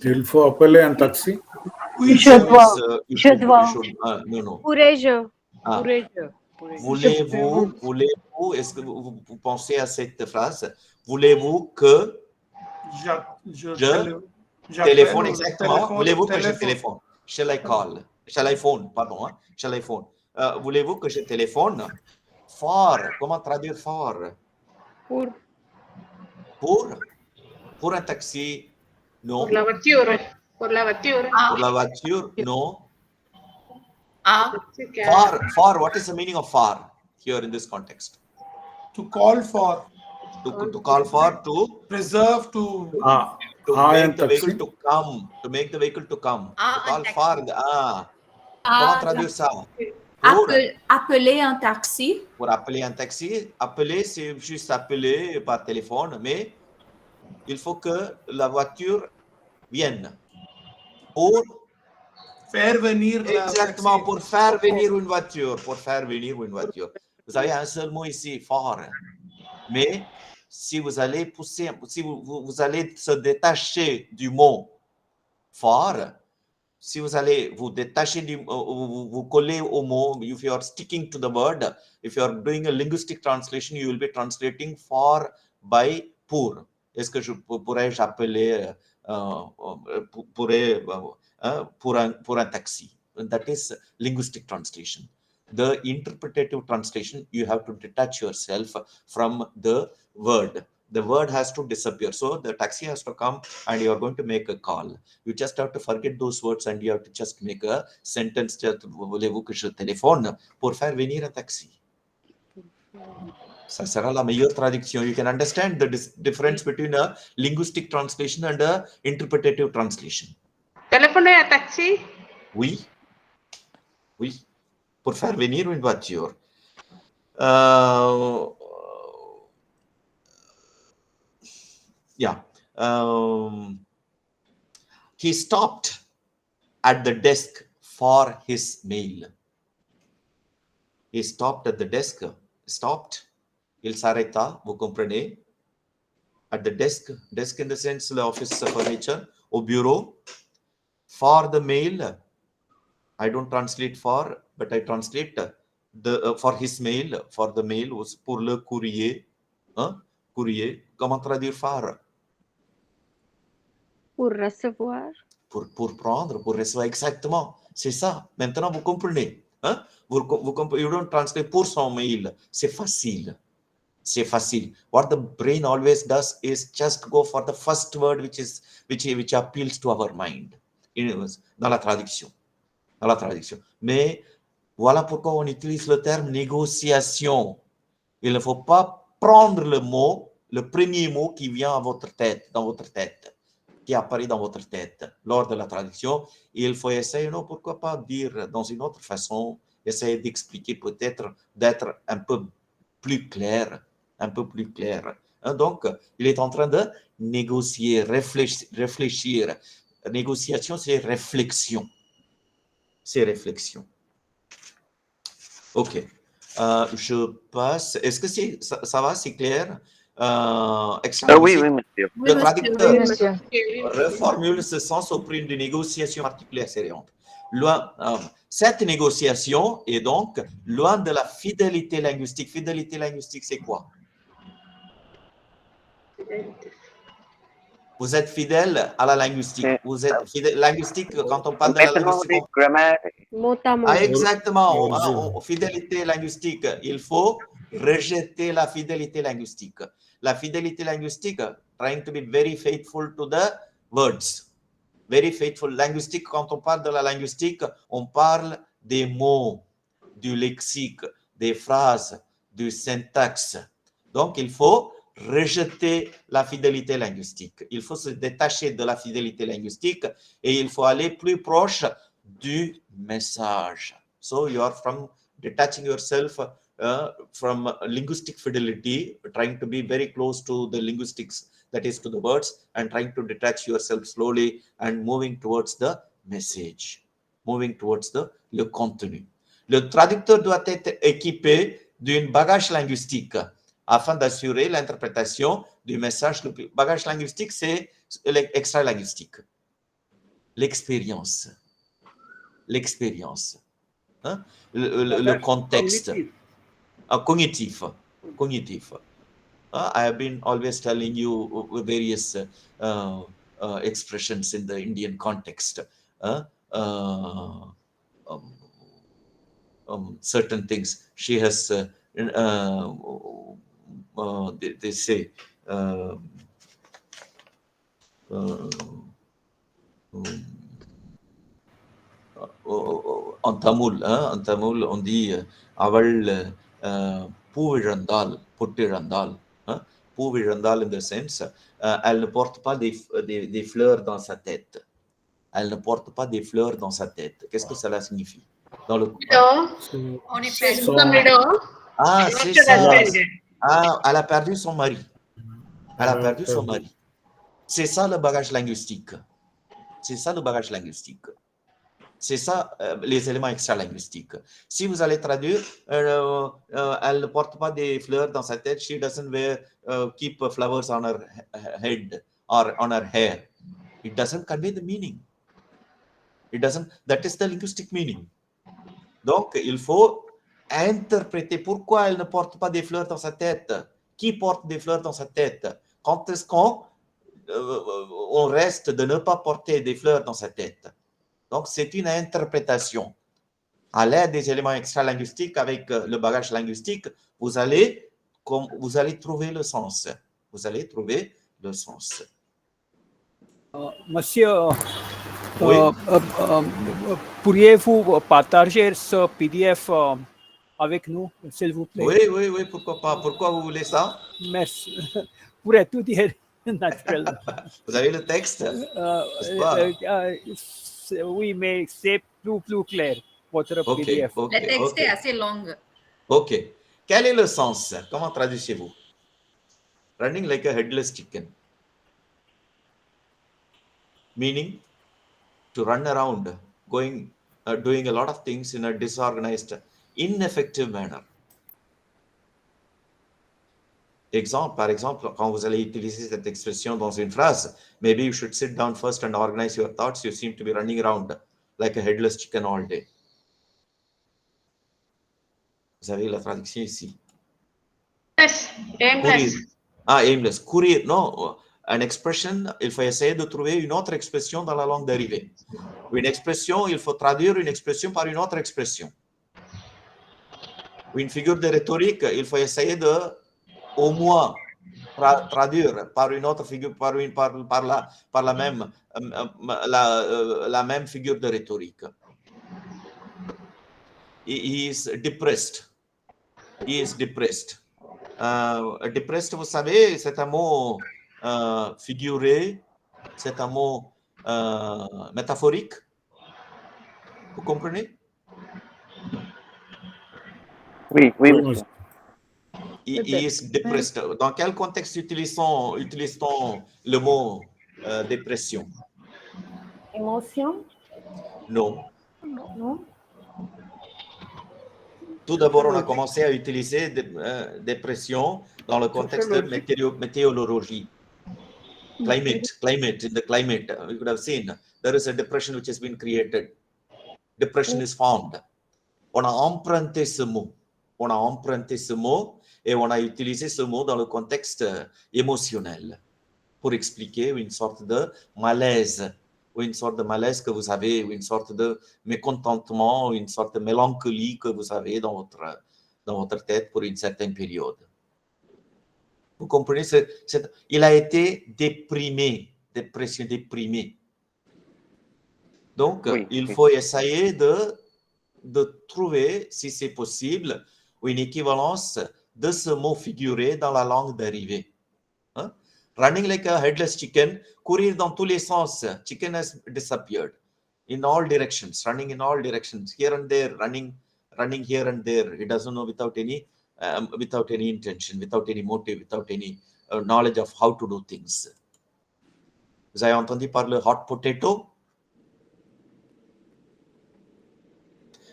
Il faut appeler un taxi? Oui, je dois. Non. Pourrais-je? Voulez-vous, est-ce que vous pensez à cette phrase? Voulez-vous que je téléphone exactement? Voulez-vous que je téléphone? Shall I call? Shall I phone? Pardon. Shall I phone? Voulez-vous que je téléphone? For. Comment traduire for? Pour un taxi? Non. Pour la voiture. Pour la voiture. Pour la voiture? Non. For. What is the meaning of for here in this context? To call for. To call for, to preserve, to make the vehicle to come. To make the vehicle to come. To call for. Comment traduire ça? Appeler un taxi. Pour appeler un taxi. Appeler, c'est juste appeler par téléphone, mais il faut que la voiture vienne. Pour faire venir exactement, pour faire venir une voiture. Pour faire venir une voiture. Vous avez un seul mot ici, for. Mais si vous allez pousser, si vous allez se détacher du mot for, si vous allez vous détacher vous coller au mot, if you are sticking to the word, if you are doing a linguistic translation, you will be translating for by pour. Est-ce que pourrais-je appeler pour un taxi? That is linguistic translation. The interpretative translation, you have to detach yourself from the word. The word has to disappear. So the taxi has to come and you are going to make a call. You just have to forget those words and you have to just make a sentence. Voulez-vous que je téléphone pour faire venir un taxi? Ça sera la meilleure traduction. You can understand the difference between a linguistic translation and a interpretative translation. Téléphoner un taxi? Oui. Pour faire venir une voiture. He stopped at the desk for his mail. He stopped at the desk. Stopped. Il s'arrêta, vous comprenez? At the desk. Desk in the sense, the office furniture. Au bureau. For the mail. I don't translate for, but I translate for his mail. For the mail was pour le courrier. Courrier. Comment traduire for? Pour recevoir. Pour prendre, pour recevoir. Exactement. C'est ça. Maintenant, vous comprenez. You don't translate pour son mail. C'est facile. C'est facile. What the brain always does is just go for the first word which appeals to our mind. Dans la traduction. Mais voilà pourquoi on utilise le terme négociation. Il ne faut pas prendre le premier mot qui vient à votre tête, dans votre tête, qui apparaît dans votre tête lors de la traduction. Il faut essayer, non, pourquoi pas dire dans une autre façon, essayer d'expliquer peut-être, d'être un peu plus clair. Donc, il est en train de négocier, réfléchir. négociation, c'est réflexion. C'est réflexion. Ok. Je passe. Est-ce que ça va, c'est clair? Oui, oui, monsieur. Le traducteur Oui, monsieur. reformule ce sens au prix d'une négociation particulière sériante. Cette négociation est donc loin de la fidélité linguistique. Fidélité linguistique, c'est quoi? Vous êtes fidèle à la linguistique. Vous êtes fidèle linguistique quand on parle de la linguistique. Mot à mot. Ah, exactement. Fidélité linguistique. Il faut rejeter la fidélité linguistique. La fidélité linguistique, trying to be very faithful to the words. Very faithful. Linguistique, quand on parle de la linguistique, on parle des mots, du lexique, des phrases, du syntaxe. Donc, il faut rejeter la fidélité linguistique. Il faut se détacher de la fidélité linguistique et il faut aller plus proche du message. So you are from detaching yourself from linguistic fidelity, trying to be very close to the linguistics, that is to the words, and trying to detach yourself slowly and moving towards the message, moving towards le contenu. Le traducteur doit être équipé d'un bagage linguistique afin d'assurer l'interprétation du message. Le bagage linguistique, c'est l'extra-linguistique. L'expérience. L'expérience. Hein? Le contexte. Cognitif. Cognitif. I have been always telling you various expressions in the Indian context. Certain things. She has... they say en Tamil on dit aval pouvirandal pottirandal. Pouvirandal in the sense elle ne porte pas des fleurs dans sa tête. Elle ne porte pas des fleurs dans sa tête. Qu'est-ce que cela signifie dans le On est perdu. Ah, c'est ça. Ah, elle a perdu son mari. Elle a perdu son mari. C'est ça le bagage linguistique. C'est ça le bagage linguistique. C'est ça les éléments extra-linguistiques. Si vous allez traduire, elle ne porte pas des fleurs dans sa tête. She doesn't keep flowers on her head or on her hair. It doesn't convey the meaning. It doesn't. That is the linguistic meaning. Donc, il faut interpréter pourquoi elle ne porte pas des fleurs dans sa tête. Qui porte des fleurs dans sa tête? Quand est-ce qu'on reste de ne pas porter des fleurs dans sa tête? Donc, c'est une interprétation. À l'aide des éléments extra-linguistiques, avec le bagage linguistique, vous allez trouver le sens. Vous allez trouver le sens. Monsieur, oui. Pourriez-vous partager ce PDF avec nous, s'il vous plaît? Oui, pourquoi pas. Pourquoi vous voulez ça? Merci. Pour étudier naturellement. Vous avez le texte? Oui, mais c'est plus clair, votre PDF. Le texte est assez long. OK. Quel est le sens? Comment traduisez-vous? Running like a headless chicken. Meaning, to run around, doing a lot of things in a disorganized, ineffective manner. Par exemple, quand vous allez utiliser cette expression dans une phrase, maybe you should sit down first and organize your thoughts. You seem to be running around like a headless chicken all day. Vous avez la traduction ici. Yes, aimless. Aimless. Courir, non. Une expression, il faut essayer de trouver une autre expression dans la langue dérivée. Une expression, il faut traduire une expression par une autre expression. Une figure de rhétorique, il faut essayer de au moins traduire par une autre figure, par la même figure de rhétorique. He is depressed. He is depressed. Depressed, vous savez, c'est un mot figuré, c'est un mot métaphorique. Vous comprenez? Oui. He is depressed. Dans quel contexte utilise-t-on le mot dépression? émotion? Non. Non. Tout d'abord, on a commencé à utiliser des pressions dans le contexte de météorologie. Climate, in the climate, you could have seen, there is a depression which has been created. Depression is formed. On a emprunté ce mot. Et on a utilisé ce mot dans le contexte émotionnel pour expliquer une sorte de malaise, ou une sorte de malaise que vous avez, ou une sorte de mécontentement, ou une sorte de mélancolie que vous avez dans votre tête pour une certaine période. Vous comprenez? Il a été déprimé, dépression déprimée. Donc, il faut essayer de trouver, si c'est possible, une équivalence de ce mot figuré dans la langue d'arrivée. Hein? Running like a headless chicken, courir dans tous les sens. Chicken has disappeared in all directions, running in all directions, here and there, running here and there. It doesn't know without any intention, without any motive, without any knowledge of how to do things. Vous avez entendu parler de hot potato?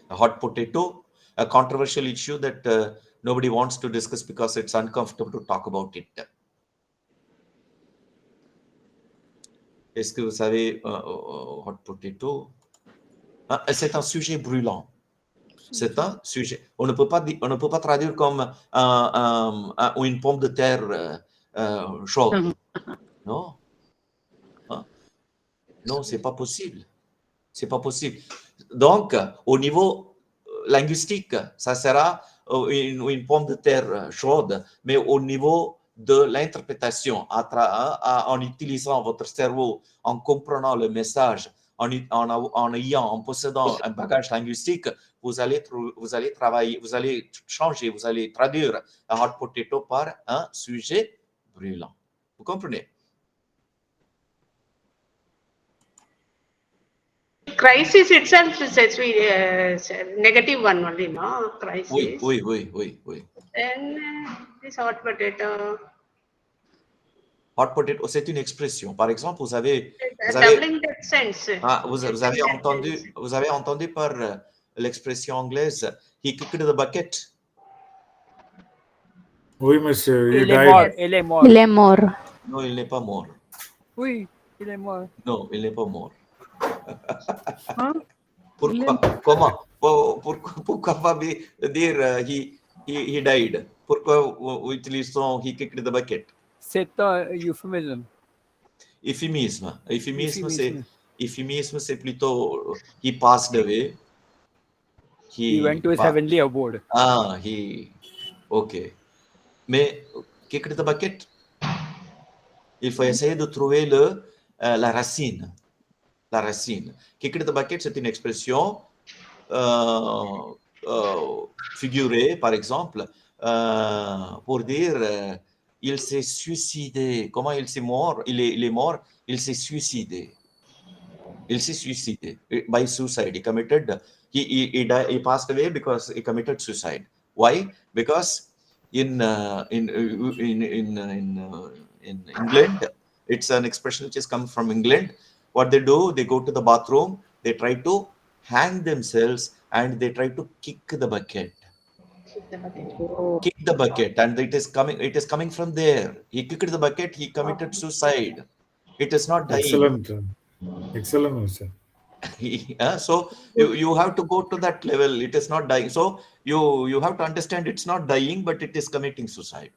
A hot potato, a controversial issue that nobody wants to discuss because it's uncomfortable to talk about it. Est-ce que vous savez, hot potato, c'est un sujet brûlant. C'est un sujet. On ne peut pas traduire comme une pomme de terre chaude. Non. Hein? Non, c'est pas possible. C'est pas possible. Donc, au niveau linguistique, ça sera une pomme de terre chaude, mais au niveau de l'interprétation, en utilisant votre cerveau, en comprenant le message, en possédant un bagage linguistique, vous allez travailler, vous allez changer, vous allez traduire un hot potato par un sujet brûlant. Vous comprenez? Crisis itself is a negative one only, no? Crisis. Oui. And this hot potato. Hot potato, c'est une expression. Par exemple, vous avez entendu par l'expression anglaise, he kicked the bucket. Oui, monsieur. Il est mort. Non, il n'est pas mort. Oui, il est mort. Non, il n'est pas mort. Hein? Pourquoi? Comment? Pourquoi pas dire he died? Pourquoi utilisons he kicked the bucket? C'est un euphémisme. Euphémisme, c'est plutôt he passed away. He went to his heavenly abode. Ok. Mais kicked the bucket, il faut essayer de trouver la racine. La racine. Kicked the bucket, c'est une expression figurée, par exemple, pour dire il s'est suicidé. Comment il s'est mort? Il est mort, il s'est suicidé. Il s'est suicidé by suicide. He passed away because he committed suicide. Why? Because in England, it's an expression which has come from England. What they do, they go to the bathroom, they try to hang themselves, and they try to kick the bucket. Kick the bucket, and it is coming from there. He kicked the bucket, he committed suicide. It is not dying. Excellent, sir. So you have to go to that level. It is not dying. So you have to understand it's not dying, but it is committing suicide.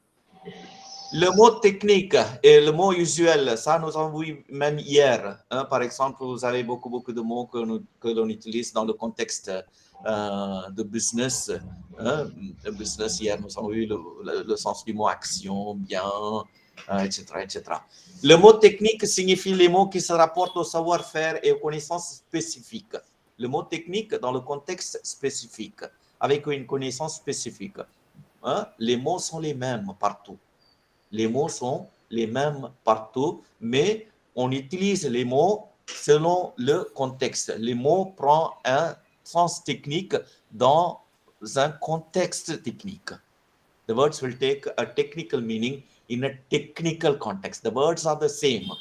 Le mot technique et le mot usuel, ça nous avons vu même hier. Par exemple, vous avez beaucoup de mots que l'on utilise dans le contexte de business. Business, hier, nous avons vu le sens du mot action, bien, etc., etc. Le mot technique signifie les mots qui se rapportent au savoir-faire et aux connaissances spécifiques. Le mot technique dans le contexte spécifique, avec une connaissance spécifique. Les mots sont les mêmes partout. Les mots sont les mêmes partout, mais on utilise les mots selon le contexte. Les mots prennent un sens technique dans un contexte technique. The words will take a technical meaning in a technical context. The words are the same.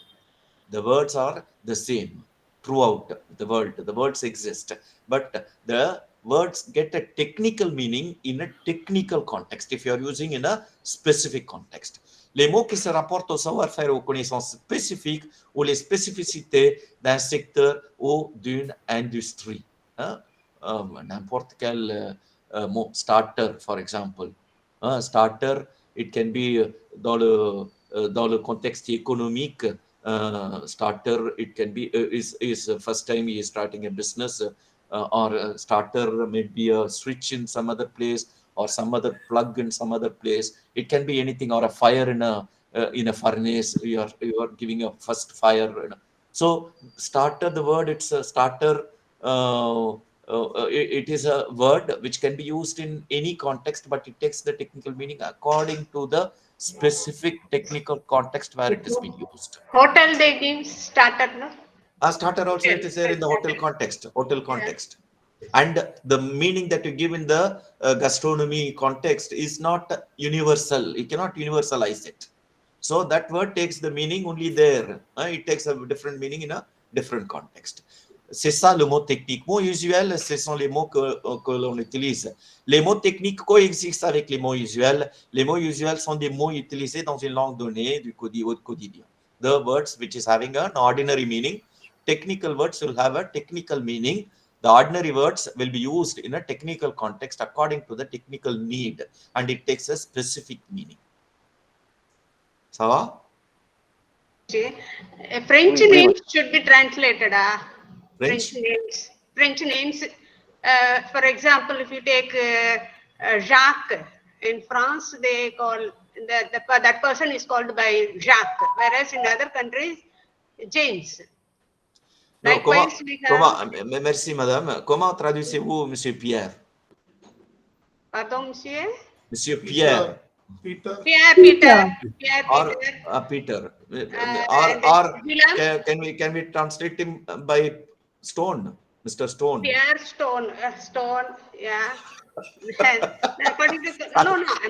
The words are the same. throughout the world. The words exist, but the words get a technical meaning in a technical context if you are using in a specific context. Les mots qui se rapportent au savoir-faire et aux connaissances spécifiques ou les spécificités d'un secteur ou d'une industrie. Hein? N'importe quel mot, starter, for example. Starter, it can be dans le contexte économique. Starter, it can be is first time he is starting a business, or a starter may be a switch in some other place, or some other plug in some other place. It can be anything, or a fire in a furnace. You are giving a first fire. So starter, the word, it's a starter. It is a word which can be used in any context, but it takes the technical meaning according to the specific technical context where it has been used. Hotel they give starter, no? Starter also it is there in the hotel context. And the meaning that you give in the gastronomy context is not universal. You cannot universalize it. So that word takes the meaning only there. It takes a different meaning in a different context. C'est ça le mot technique. Mots usuels, ce sont les mots que l'on utilise. Les mots techniques coexistent avec les mots usuels. Les mots usuels sont des mots utilisés dans une langue donnée du quotidien. The words which is having an ordinary meaning. Technical words will have a technical meaning. The ordinary words will be used in a technical context according to the technical need, and it takes a specific meaning. Ça va? French names should be translated. French names. For example, if you take Jacques in France, they call that person is called by Jacques, whereas in other countries, James. Non, merci madame. Comment traduisez-vous monsieur Pierre? Pardon, monsieur? Monsieur Pierre. Peter. Peter. Or can we translate him by Stone, Mr. Stone? Pierre Stone, yeah.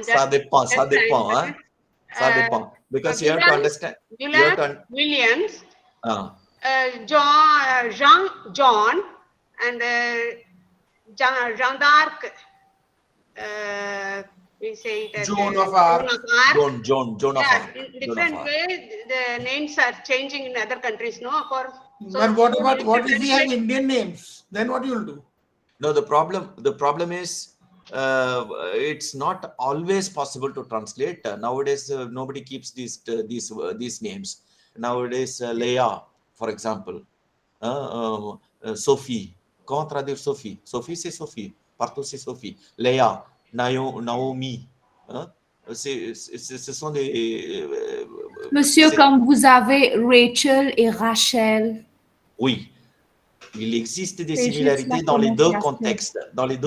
Ça dépend, hein? Ça dépend. Because you have to understand. Williams. John, and Jean d'Arc. We say it as Joan of Arc. Joan of Arc. In different ways, the names are changing in other countries, no? But what if we have Indian names? Then what you will do? No, the problem is it's not always possible to translate. Nowadays, nobody keeps these names. Nowadays, Leia, for example, Sophie. Comment traduire Sophie? Sophie, c'est Sophie. Partout, c'est Sophie. Leia, Naomi. Ce sont des... Monsieur, comme vous avez Rachel et Rachel. Oui. Il existe des similarités dans les deux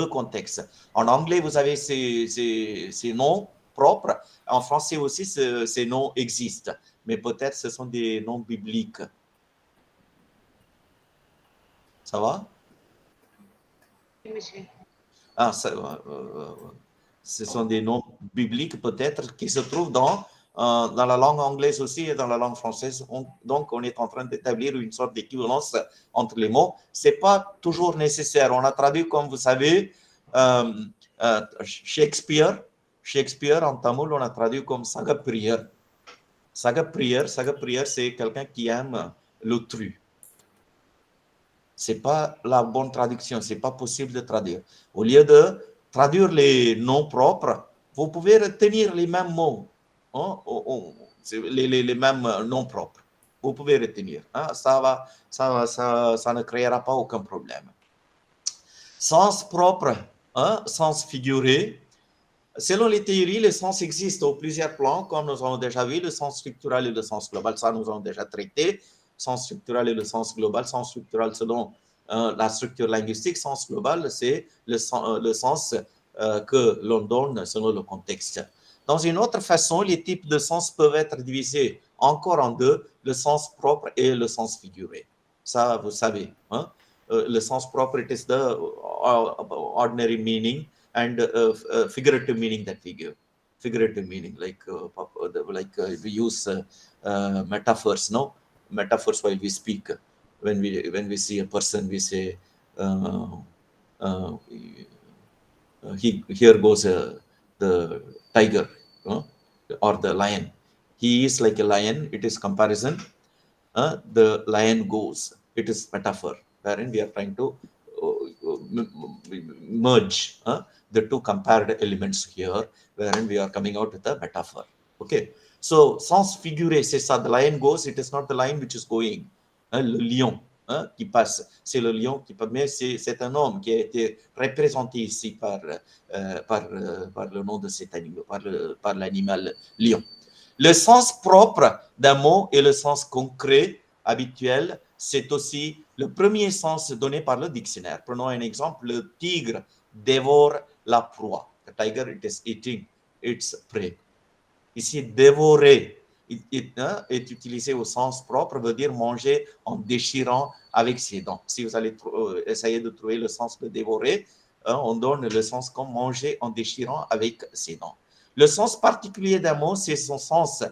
contextes. En anglais, vous avez ces noms propres. En français aussi, ces noms existent. Mais peut-être ce sont des noms bibliques. Ça va? Ce sont des noms bibliques peut-être qui se trouvent dans la langue anglaise aussi et dans la langue française. Donc, on est en train d'établir une sorte d'équivalence entre les mots. Ce n'est pas toujours nécessaire. On a traduit, comme vous savez, Shakespeare en tamoul, on a traduit comme Saga Prière. Saga Prière, c'est quelqu'un qui aime l'autrui. Ce n'est pas la bonne traduction, ce n'est pas possible de traduire. Au lieu de traduire les noms propres, vous pouvez retenir les mêmes mots, hein? Les mêmes noms propres. Vous pouvez retenir. Hein? Ça ne créera pas aucun problème. Sens propre, hein? Sens figuré. Selon les théories, le sens existe au plusieurs plans, comme nous avons déjà vu, le sens structural et le sens global. Ça, nous avons déjà traité. Sens structural et le sens global. Sens structural selon la structure linguistique. Sens global, c'est le sens que l'on donne selon le contexte. Dans une autre façon, les types de sens peuvent être divisés encore en deux, le sens propre et le sens figuré. Ça, vous savez. Hein? Le sens propre, it is the ordinary meaning, and figurative meaning that we give. Figurative meaning, like we use metaphors, no? Metaphors while we speak. when we see a person, we say, here goes the tiger, or the lion. He is like a lion. It is comparison. The lion goes. It is metaphor, wherein we are trying to merge the two compared elements here, wherein we are coming out with a metaphor. Okay. So, sens figuré, c'est ça. The lion goes. It is not the lion which is going. Le lion qui passe, c'est le lion qui passe. Mais c'est un homme qui a été représenté ici par le nom de cet animal, par l'animal lion. Le sens propre d'un mot et le sens concret habituel, c'est aussi le premier sens donné par le dictionnaire. Prenons un exemple, le tigre dévore la proie. The tiger, it is eating its prey. Ici, dévorer est utilisé au sens propre, veut dire manger en déchirant avec ses dents. Si vous allez essayer de trouver le sens de dévorer, on donne le sens comme manger en déchirant avec ses dents. Le sens particulier d'un mot, c'est son sens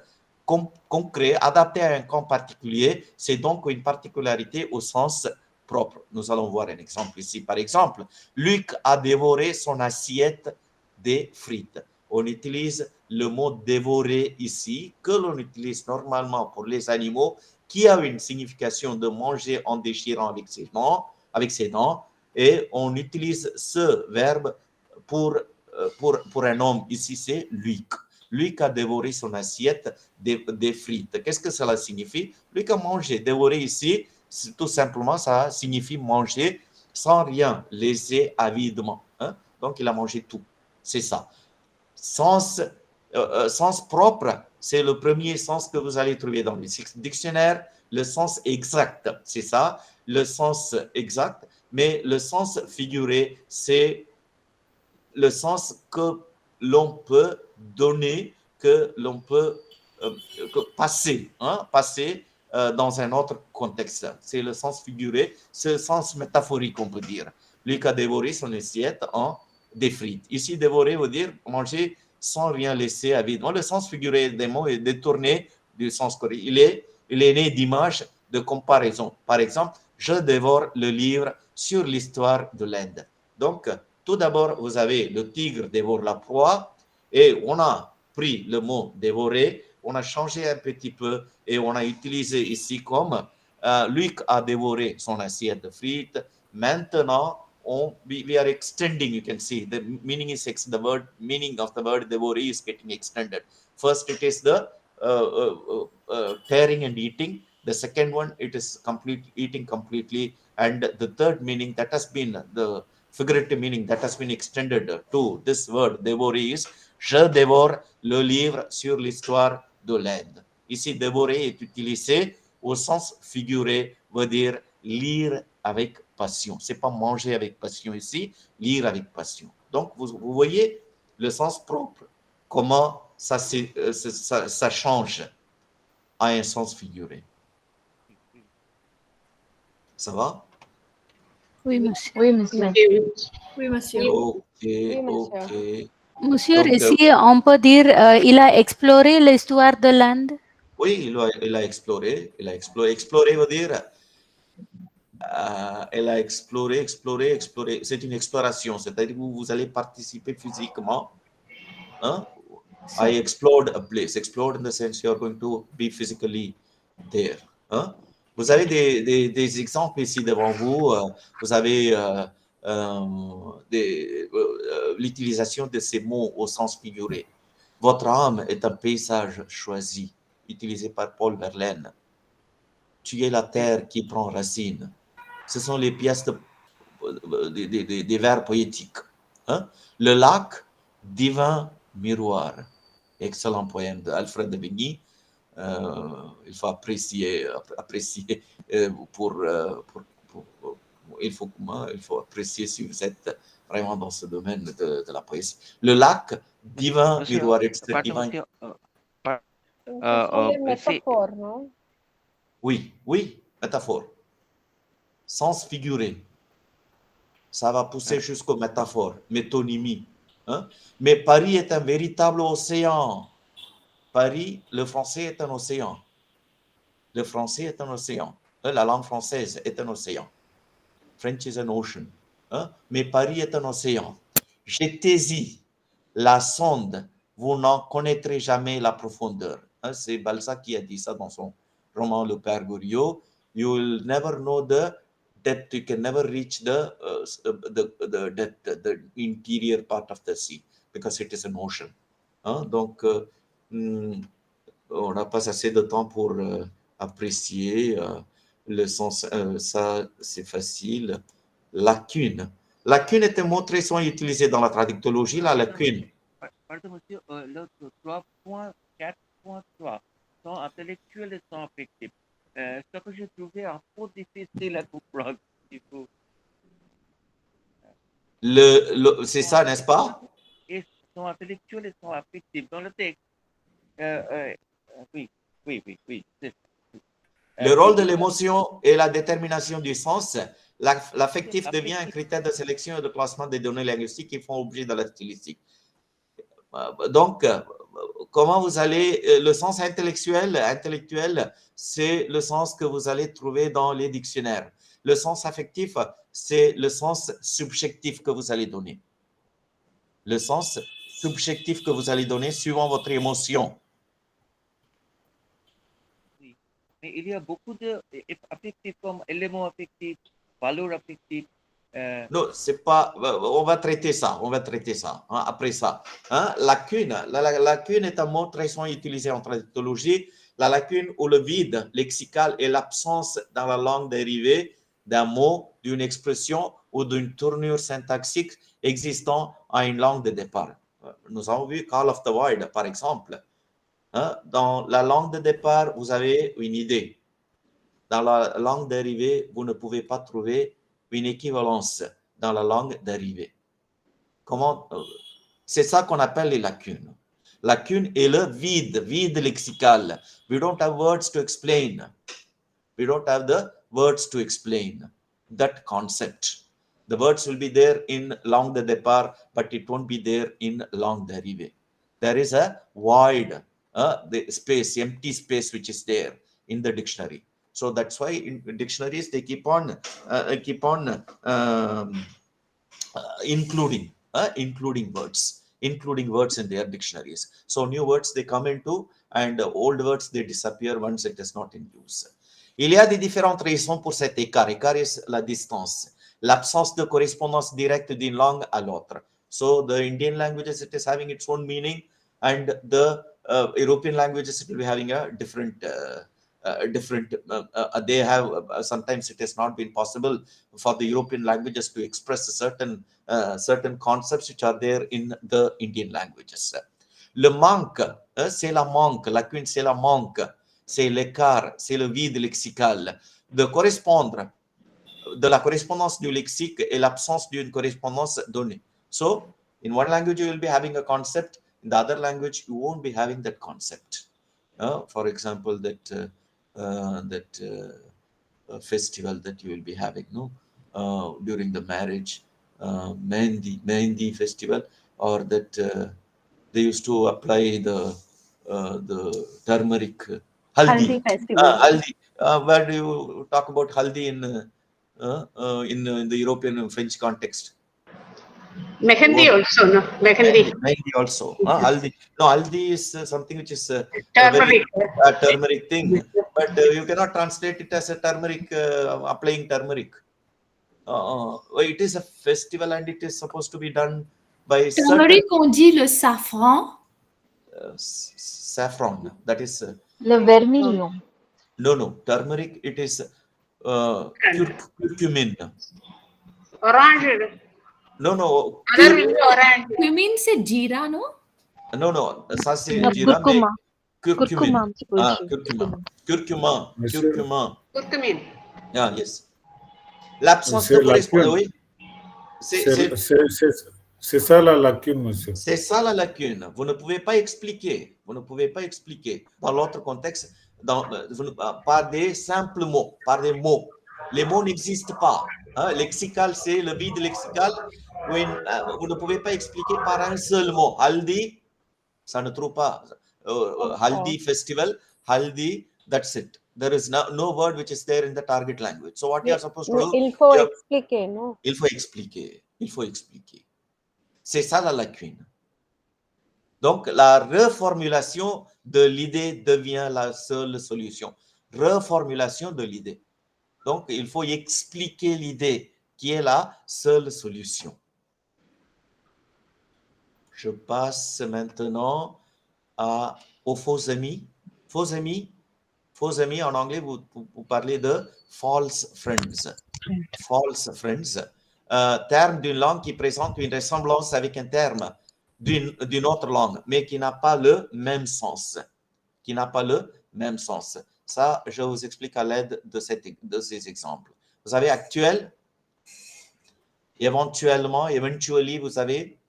concret, adapté à un camp particulier. C'est donc une particularité au sens propre. Nous allons voir un exemple ici. Par exemple, Luc a dévoré son assiette de frites. On utilise le mot dévorer ici, que l'on utilise normalement pour les animaux, qui a une signification de manger en déchirant avec ses dents, et on utilise ce verbe pour un homme. Ici, c'est Luc. Luc a dévoré son assiette des frites. Qu'est-ce que cela signifie? Luc a mangé. Dévorer ici, tout simplement, ça signifie manger sans rien laisser avidement. Donc, il a mangé tout. C'est ça. Sens propre, c'est le premier sens que vous allez trouver dans le dictionnaire. Le sens exact, c'est ça, le sens exact. Mais le sens figuré, c'est le sens que l'on peut donner, que l'on peut passer dans un autre contexte. C'est le sens figuré, c'est le sens métaphorique, on peut dire. Luc a dévoré son assiette des frites. Ici, dévorer veut dire manger sans rien laisser à vide. Le sens figuré des mots est détourné du sens correct. Il est né d'images de comparaison. Par exemple, je dévore le livre sur l'histoire de l'Inde. Donc, tout d'abord, vous avez le tigre dévore la proie et on a pris le mot dévorer, on a changé un petit peu et on a utilisé ici comme Luc a dévoré son assiette de frites. Maintenant, we are extending, you can see the meaning is the meaning of the word devour is getting extended. First it is the tearing and eating. The second one, it is eating completely. And the third meaning that has been the figurative meaning that has been extended to this word dévorer is je dévore le livre sur l'histoire de l'Inde. Ici, dévorer est utilisé au sens figuré, veut dire lire avec passion. C'est pas manger avec passion ici, lire avec passion. Donc, vous voyez le sens propre, comment ça change à un sens figuré. Ça va? Oui, monsieur. Oui, monsieur. Oui, monsieur. Ok. Monsieur, Donc, ici, on peut dire il a exploré l'histoire de l'Inde. Oui, il a exploré. Explorer veut dire elle a exploré. C'est une exploration, c'est-à-dire que vous allez participer physiquement. I explored a place. Explored in the sense you are going to be physically there. Vous avez des exemples ici devant vous. Vous avez l'utilisation de ces mots au sens figuré. Votre âme est un paysage choisi, utilisé par Paul Verlaine. Tu es la terre qui prend racine. Ce sont les pièces des vers poétiques. Le lac, divin miroir. Excellent poème d'Alfred de Vigny. Il faut apprécier il faut apprécier si vous êtes vraiment dans ce domaine de la poésie. Le lac, divin Monsieur, miroir, divin. métaphore, non? Oui, métaphore. Sens figuré. Ça va pousser jusqu'aux métaphores, métonymie. Mais Paris est un véritable océan. Paris, le français est un océan. Le français est un océan. La langue française est un océan. French is an ocean. Mais Paris est un océan. Jetez-y la sonde, vous n'en connaîtrez jamais la profondeur. C'est Balzac qui a dit ça dans son roman Le Père Goriot. You will never know the depth, you can never reach the depth, the interior part of the sea, because it is an ocean. Donc, on n'a pas assez de temps pour apprécier le sens. Ça, c'est facile. Lacune. Lacune est un mot très souvent utilisé dans la traductologie. La lacune. Pardon, monsieur, l'autre 3.4.3 sont intellectuels et sont affectifs. Ce que j'ai trouvé un peu difficile à comprendre. C'est ça, n'est-ce pas? Ils sont intellectuels et sont affectifs. Dans le texte, oui. Le rôle de l'émotion et la détermination du sens, l'affectif devient un critère de sélection et de classement des données linguistiques qui font objet de la stylistique. Donc, comment vous allez, le sens intellectuel, c'est le sens que vous allez trouver dans les dictionnaires. Le sens affectif, c'est le sens subjectif que vous allez donner. Le sens subjectif que vous allez donner suivant votre émotion. Oui. Mais il y a beaucoup d'affectifs comme éléments affectifs, valeurs affectives. Non, c'est pas. On va traiter ça. Après ça. Lacune. La lacune est un mot très souvent utilisé en traductologie. La lacune ou le vide lexical est l'absence dans la langue dérivée d'un mot, d'une expression ou d'une tournure syntaxique existant à une langue de départ. Nous avons vu Call of the Wild, par exemple. Dans la langue de départ, vous avez une idée. Dans la langue dérivée, vous ne pouvez pas trouver une équivalence dans la langue d'arrivée. C'est ça qu'on appelle les lacunes. Lacune est le vide lexical. We don't have words to explain. We don't have the words to explain that concept. The words will be there in langue de départ, but it won't be there in langue d'arrivée. There is a void, the space, empty space which is there in the dictionary. So that's why in dictionaries they keep on including words in their dictionaries. So new words they come into and old words they disappear once it is not in use. Il y a des différentes raisons pour cet écart. Écart est la distance, l'absence de correspondance directe d'une langue à l'autre. So the Indian languages it is having its own meaning, and the European languages it will be having a different. They have sometimes it has not been possible for the European languages to express certain concepts which are there in the Indian languages. Le manque, c'est la manque. Lacune, c'est la manque. C'est l'écart, c'est le vide lexical. De correspondre, de la correspondance du lexique et l'absence d'une correspondance donnée. So, in one language you will be having a concept, in the other language you won't be having that concept. For example, that festival that you will be having, during the marriage, Mehndi festival, or that they used to apply the turmeric haldi festival. Haldi. Where do you talk about haldi in the European French context? Mehendi also, no? Mehendi also. Haldi. No, haldi is something which is turmeric. A turmeric thing. But you cannot translate it as a turmeric, applying turmeric. It is a festival and it is supposed to be done by turmeric, on dit le safran. Saffron, that is... le vermilion. No. Turmeric, it is curcumin. Orange. No. Curcumin, c'est jeera, non? No. Ça, c'est jeera. Curcumin. Curcumin. Yeah, yes. L'absence de correspondance, oui. C'est ça la lacune, monsieur. C'est ça la lacune. Vous ne pouvez pas expliquer. Dans l'autre contexte, par des simples mots, par des mots. Les mots n'existent pas. Lexical, c'est le vide lexical. Vous ne pouvez pas expliquer par un seul mot. Haldi, ça ne trouve pas. Haldi festival, haldi, that's it. There is no word which is there in the target language. So what you are supposed to do? Il faut expliquer, non? Il faut expliquer. Il faut expliquer. C'est ça la lacune. Donc, la reformulation de l'idée devient la seule solution. Reformulation de l'idée. Donc, il faut expliquer l'idée qui est la seule solution. Je passe maintenant aux faux amis. Faux amis, en anglais, vous parlez de false friends. False friends. Terme d'une langue qui présente une ressemblance avec un terme d'une autre langue, mais qui n'a pas le même sens. Qui n'a pas le même sens. Ça, je vous explique à l'aide de ces exemples. Vous avez actuel, éventuellement, eventually, vous avez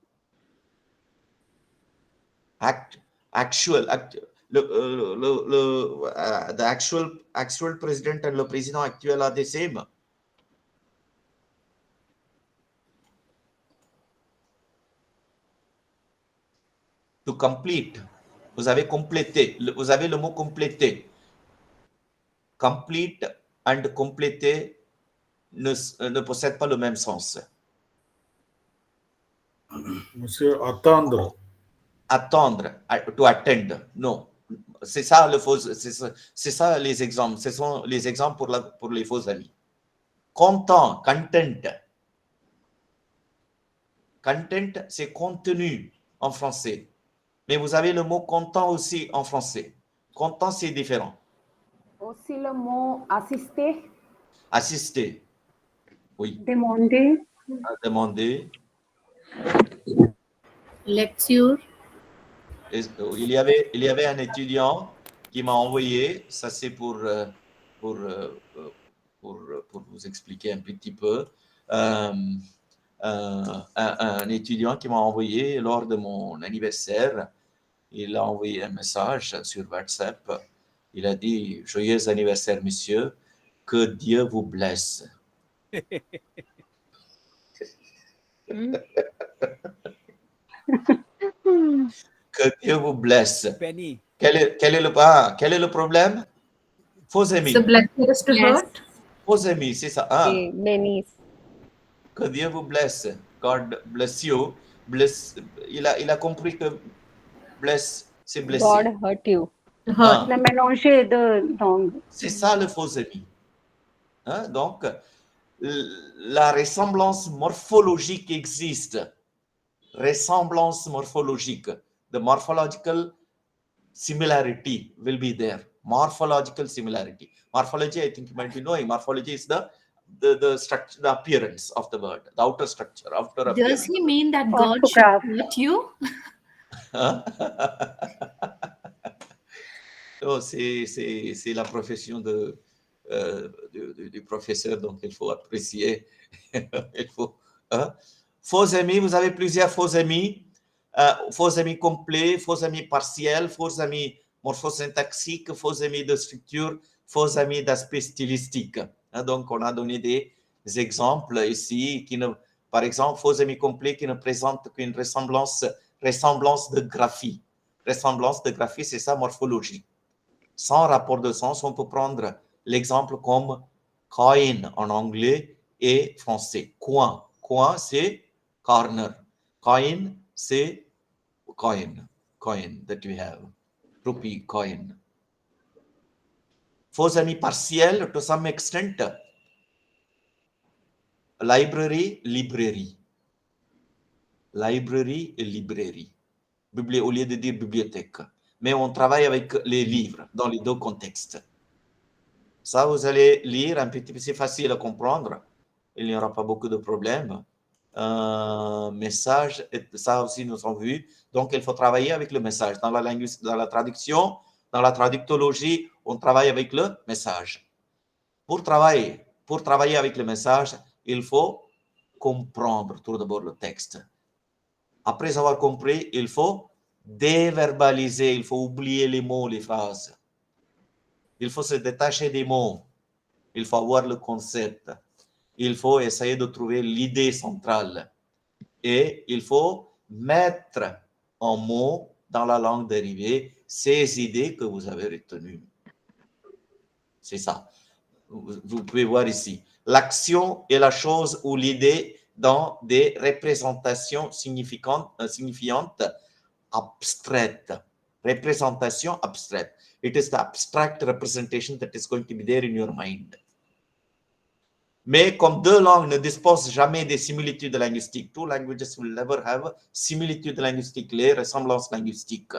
actual. The actual president and le président actuel are the same. To complete, vous avez complété, vous avez le mot compléter. Complete and compléter ne possèdent pas le même sens. Monsieur, attendre. Attendre, to attend, non. C'est ça le faux, c'est ça les exemples. Ce sont les exemples pour les faux amis. Content, content. Content, c'est contenu en français. Mais vous avez le mot content aussi en français. Content, c'est différent. Aussi le mot assister. Assister. Oui. Demander. Demander. Lecture. Il y avait un étudiant qui m'a envoyé, ça c'est pour vous expliquer un petit peu, un étudiant qui m'a envoyé lors de mon anniversaire, il a envoyé un message sur WhatsApp, il a dit « Joyeux anniversaire, monsieur, que Dieu vous blesse ». Que Dieu vous blesse. Penny. Quel est le problème? Faux amis. The blessing is to hurt. Faux amis, c'est ça. Ah. Que Dieu vous blesse. God bless you. Bless. Il a compris que bless, c'est blesser. God hurt you. Ah. On a mélangé deux langues. C'est ça le faux ami. Hein? Donc, la ressemblance morphologique existe. Ressemblance morphologique. The morphological similarity will be there. Morphological similarity. Morphology, I think you might be knowing. Morphology is the structure, the appearance of the word, the outer structure, outer appearance. Does he mean that God should hurt you? Oh, c'est la profession du professeur, donc il faut apprécier. Il faut, hein? Faux amis, vous avez plusieurs faux amis complets, faux amis partiels, faux amis morphosyntaxiques, faux amis de structure, faux amis d'aspect stylistique. Hein, donc, on a donné des exemples ici, par exemple, faux amis complets qui ne présentent qu'une ressemblance de graphie. Ressemblance de graphie, c'est ça, morphologie. Sans rapport de sens, on peut prendre l'exemple comme coin en anglais et français. Coin. Coin, c'est corner. Coin, c'est coin that we have. Rupee coin. Faux amis partiels, to some extent. Library, librairie. Library et librairie. Au lieu de dire bibliothèque. Mais on travaille avec les livres dans les deux contextes. Ça, vous allez lire un petit peu, c'est facile à comprendre. Il n'y aura pas beaucoup de problèmes. Message, ça aussi nous avons vu. Donc, il faut travailler avec le message. Dans la traduction, dans la traductologie, on travaille avec le message. Pour travailler avec le message, il faut comprendre tout d'abord le texte. Après avoir compris, il faut déverbaliser, il faut oublier les mots, les phrases. Il faut se détacher des mots. Il faut avoir le concept. Il faut essayer de trouver l'idée centrale. Et il faut mettre en mots dans la langue dérivée ces idées que vous avez retenues. C'est ça. Vous pouvez voir ici. L'action est la chose ou l'idée dans des représentations signifiantes abstraites. Representation abstract. It is the abstract representation that is going to be there in your mind. Mais comme deux langues ne disposent jamais des similitudes linguistiques, two languages will never have similitudes linguistiques, les ressemblances linguistiques.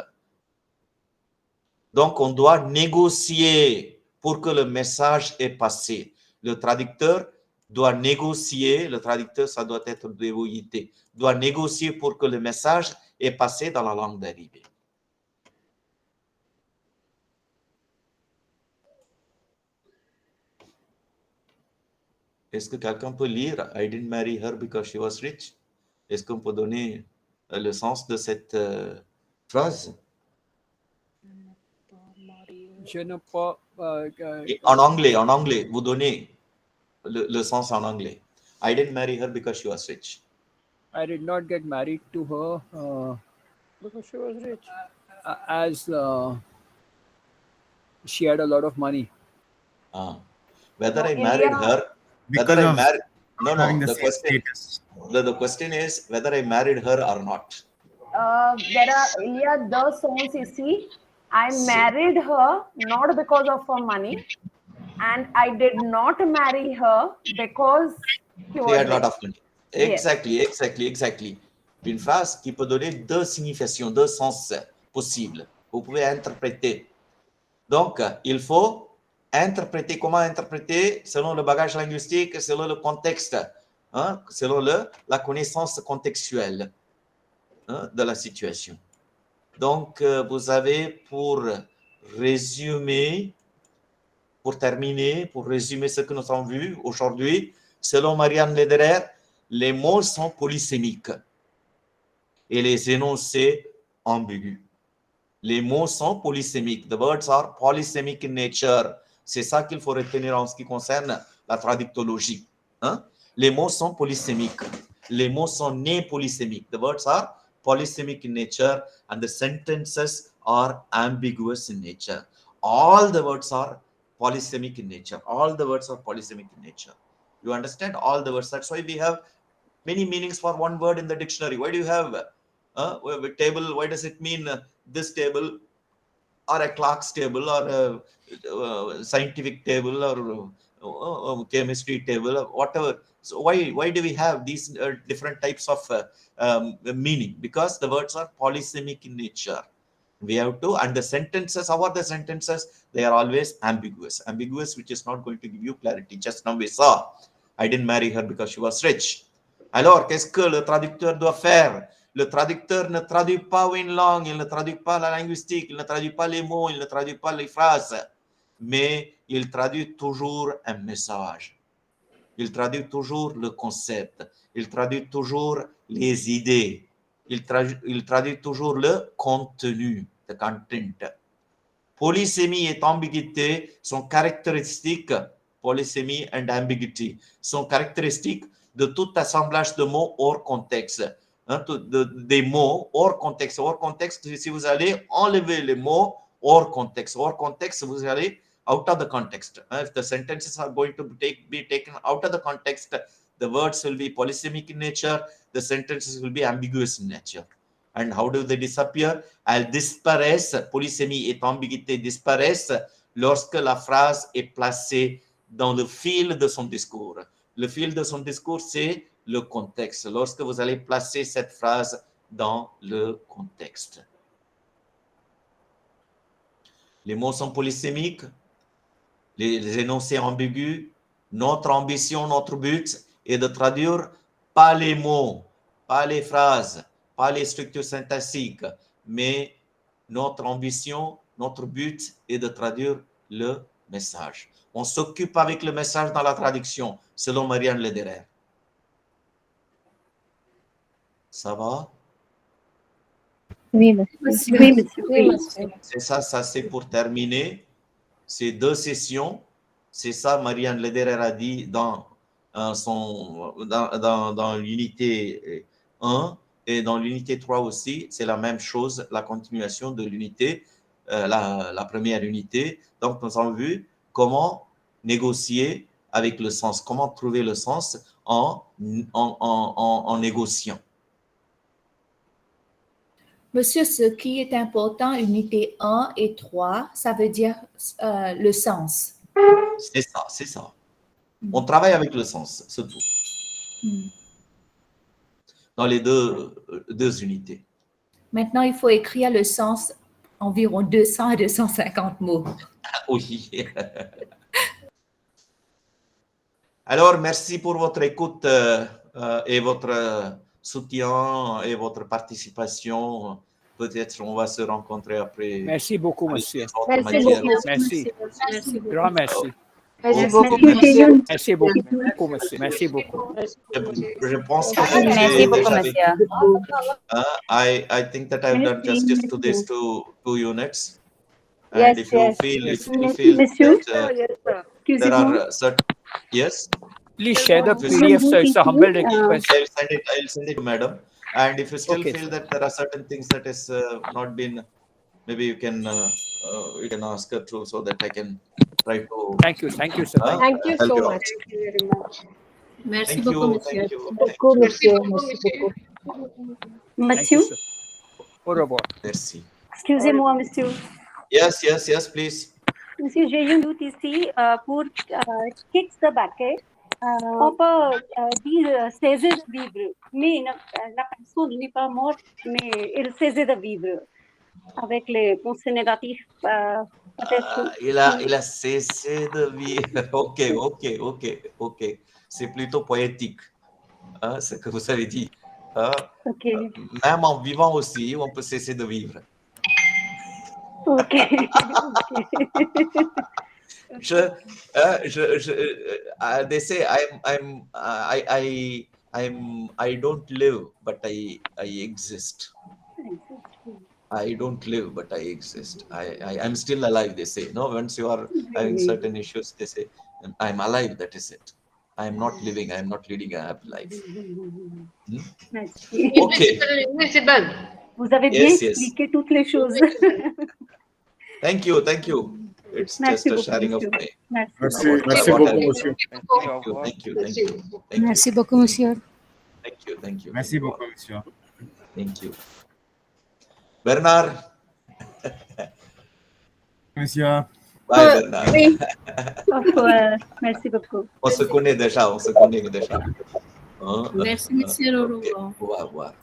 Donc, on doit négocier pour que le message est passé. Le traducteur doit négocier, le traducteur, ça doit être dévoyité, doit négocier pour que le message est passé dans la langue d'arrivée. Est-ce que quelqu'un peut lire I didn't marry her because she was rich? Est-ce qu'on peut donner le sens de cette phrase? Je n'ai pas. En anglais, vous donnez le sens en anglais. I didn't marry her because she was rich. I did not get married to her because she was rich. As she had a lot of money. Whether I married her, whether I married, no. The question is whether I married her or not. There are Ilya, the songs you see. I married her not because of her money, and I did not marry her because she had a lot of money. Exactly. Une phrase qui peut donner deux significations, deux sens possibles. Vous pouvez interpréter. Donc, il faut interpréter. Comment interpréter? Selon le bagage linguistique, selon le contexte, selon la connaissance contextuelle de la situation. Donc, vous avez pour résumer, pour terminer, pour résumer ce que nous avons vu aujourd'hui, selon Marianne Lederer, les mots sont polysémiques et les énoncés ambigus. Les mots sont polysémiques. The words are polysemic in nature. C'est ça qu'il faut retenir en ce qui concerne la traductologie. Les mots sont polysémiques. Les mots sont nés polysémiques. The words are polysemic in nature and the sentences are ambiguous in nature. All the words are polysemic in nature. All the words are polysemic in nature. You understand? All the words. That's why we have many meanings for one word in the dictionary. Why do you have a table? Why does it mean this table or a clock's table or a scientific table or a chemistry table or whatever? So why do we have these different types of meaning? Because the words are polysemic in nature. We have to, and the sentences, how are the sentences? They are always ambiguous. Ambiguous, which is not going to give you clarity. Just now we saw, I didn't marry her because she was rich. Alors, qu'est-ce que le traducteur doit faire? Le traducteur ne traduit pas une langue, il ne traduit pas la linguistique, il ne traduit pas les mots, il ne traduit pas les phrases, mais il traduit toujours un message. Il traduit toujours le concept, il traduit toujours les idées, il traduit toujours le contenu, the content. Polysémie et ambiguïté sont caractéristiques, polysémie and ambiguity, sont caractéristiques de tout assemblage de mots hors contexte. Des mots hors contexte. Hors contexte, si vous allez enlever les mots hors contexte, vous allez out of the context. If the sentences are going to be taken out of the context, the words will be polysemic in nature, the sentences will be ambiguous in nature. And how do they disappear? Elles disparaissent, polysémie et ambiguïté disparaissent lorsque la phrase est placée dans le fil de son discours. Le fil de son discours, c'est le contexte. Lorsque vous allez placer cette phrase dans le contexte. Les mots sont polysémiques, les énoncés ambigus. Notre ambition, notre but est de traduire pas les mots, pas les phrases, pas les structures syntaxiques, mais notre ambition, notre but est de traduire le message. On s'occupe avec le message dans la traduction, selon Marianne Lederer. Ça va? Oui, monsieur. C'est ça c'est pour terminer. Ces deux sessions, c'est ça Marianne Lederer a dit dans l'unité 1 et dans l'unité 3 aussi, c'est la même chose, la continuation de l'unité, la première unité. Donc, nous avons vu comment négocier avec le sens, comment trouver le sens en négociant. Monsieur, ce qui est important, unité 1 et 3, ça veut dire le sens. C'est ça, c'est ça. On travaille avec le sens, c'est tout. Dans les deux unités. Maintenant, il faut écrire le sens environ 200 à 250 mots. Oui. Alors, merci pour votre écoute et votre soutien et votre participation. Peut-être on va se rencontrer après. Merci beaucoup, monsieur. Merci beaucoup. Merci. Grand merci. Merci beaucoup, monsieur. Merci beaucoup, monsieur. Merci beaucoup. Je pense que Merci beaucoup, monsieur. I think that I've done justice to these two units. Yes, And if you yes. feel Monsieur? that there are certain, yes. Please share the PDF, so it's a humble request. I'll send it to madam. And if you still feel that there are certain things that is not been, maybe you can ask her to, so that I can try to. Thank you, sir. Thank you help so you out. much. Thank you very much. Merci Thank beaucoup, you, monsieur. thank you. Beaucoup, Merci monsieur. beaucoup, Merci monsieur. beaucoup. Thank Monsieur? you, sir. Au revoir. Merci. Excusez-moi, monsieur. Yes, please. Monsieur, j'ai un doute ici pour Kicks the Bucket. On peut dire cesser de vivre, mais la personne n'est pas morte, mais elle cessait de vivre. Avec les pensées négatives, peut-être. Il a cessé de vivre. Ok. C'est plutôt poétique, hein, ce que vous avez dit. Hein. Ok. Même en vivant aussi, on peut cesser de vivre. Ok. They say I don't live, but I exist. I don't live, but I exist. I'm still alive, they say. No, once you are having certain issues, they say, I'm alive, that is it. I'm not living, I'm not leading a happy life. Merci. Okay. Invisible. Vous avez bien expliqué toutes les choses. Thank you. It's Merci just a sharing of beaucoup, my. Merci beaucoup, monsieur. Thank you. Merci beaucoup, monsieur. Thank you. Merci beaucoup, monsieur. Thank you. Bernard. Monsieur. Bye, Bernard. Oui. Merci beaucoup. On se connaît déjà. Hein? Merci, monsieur. Au revoir. Au revoir.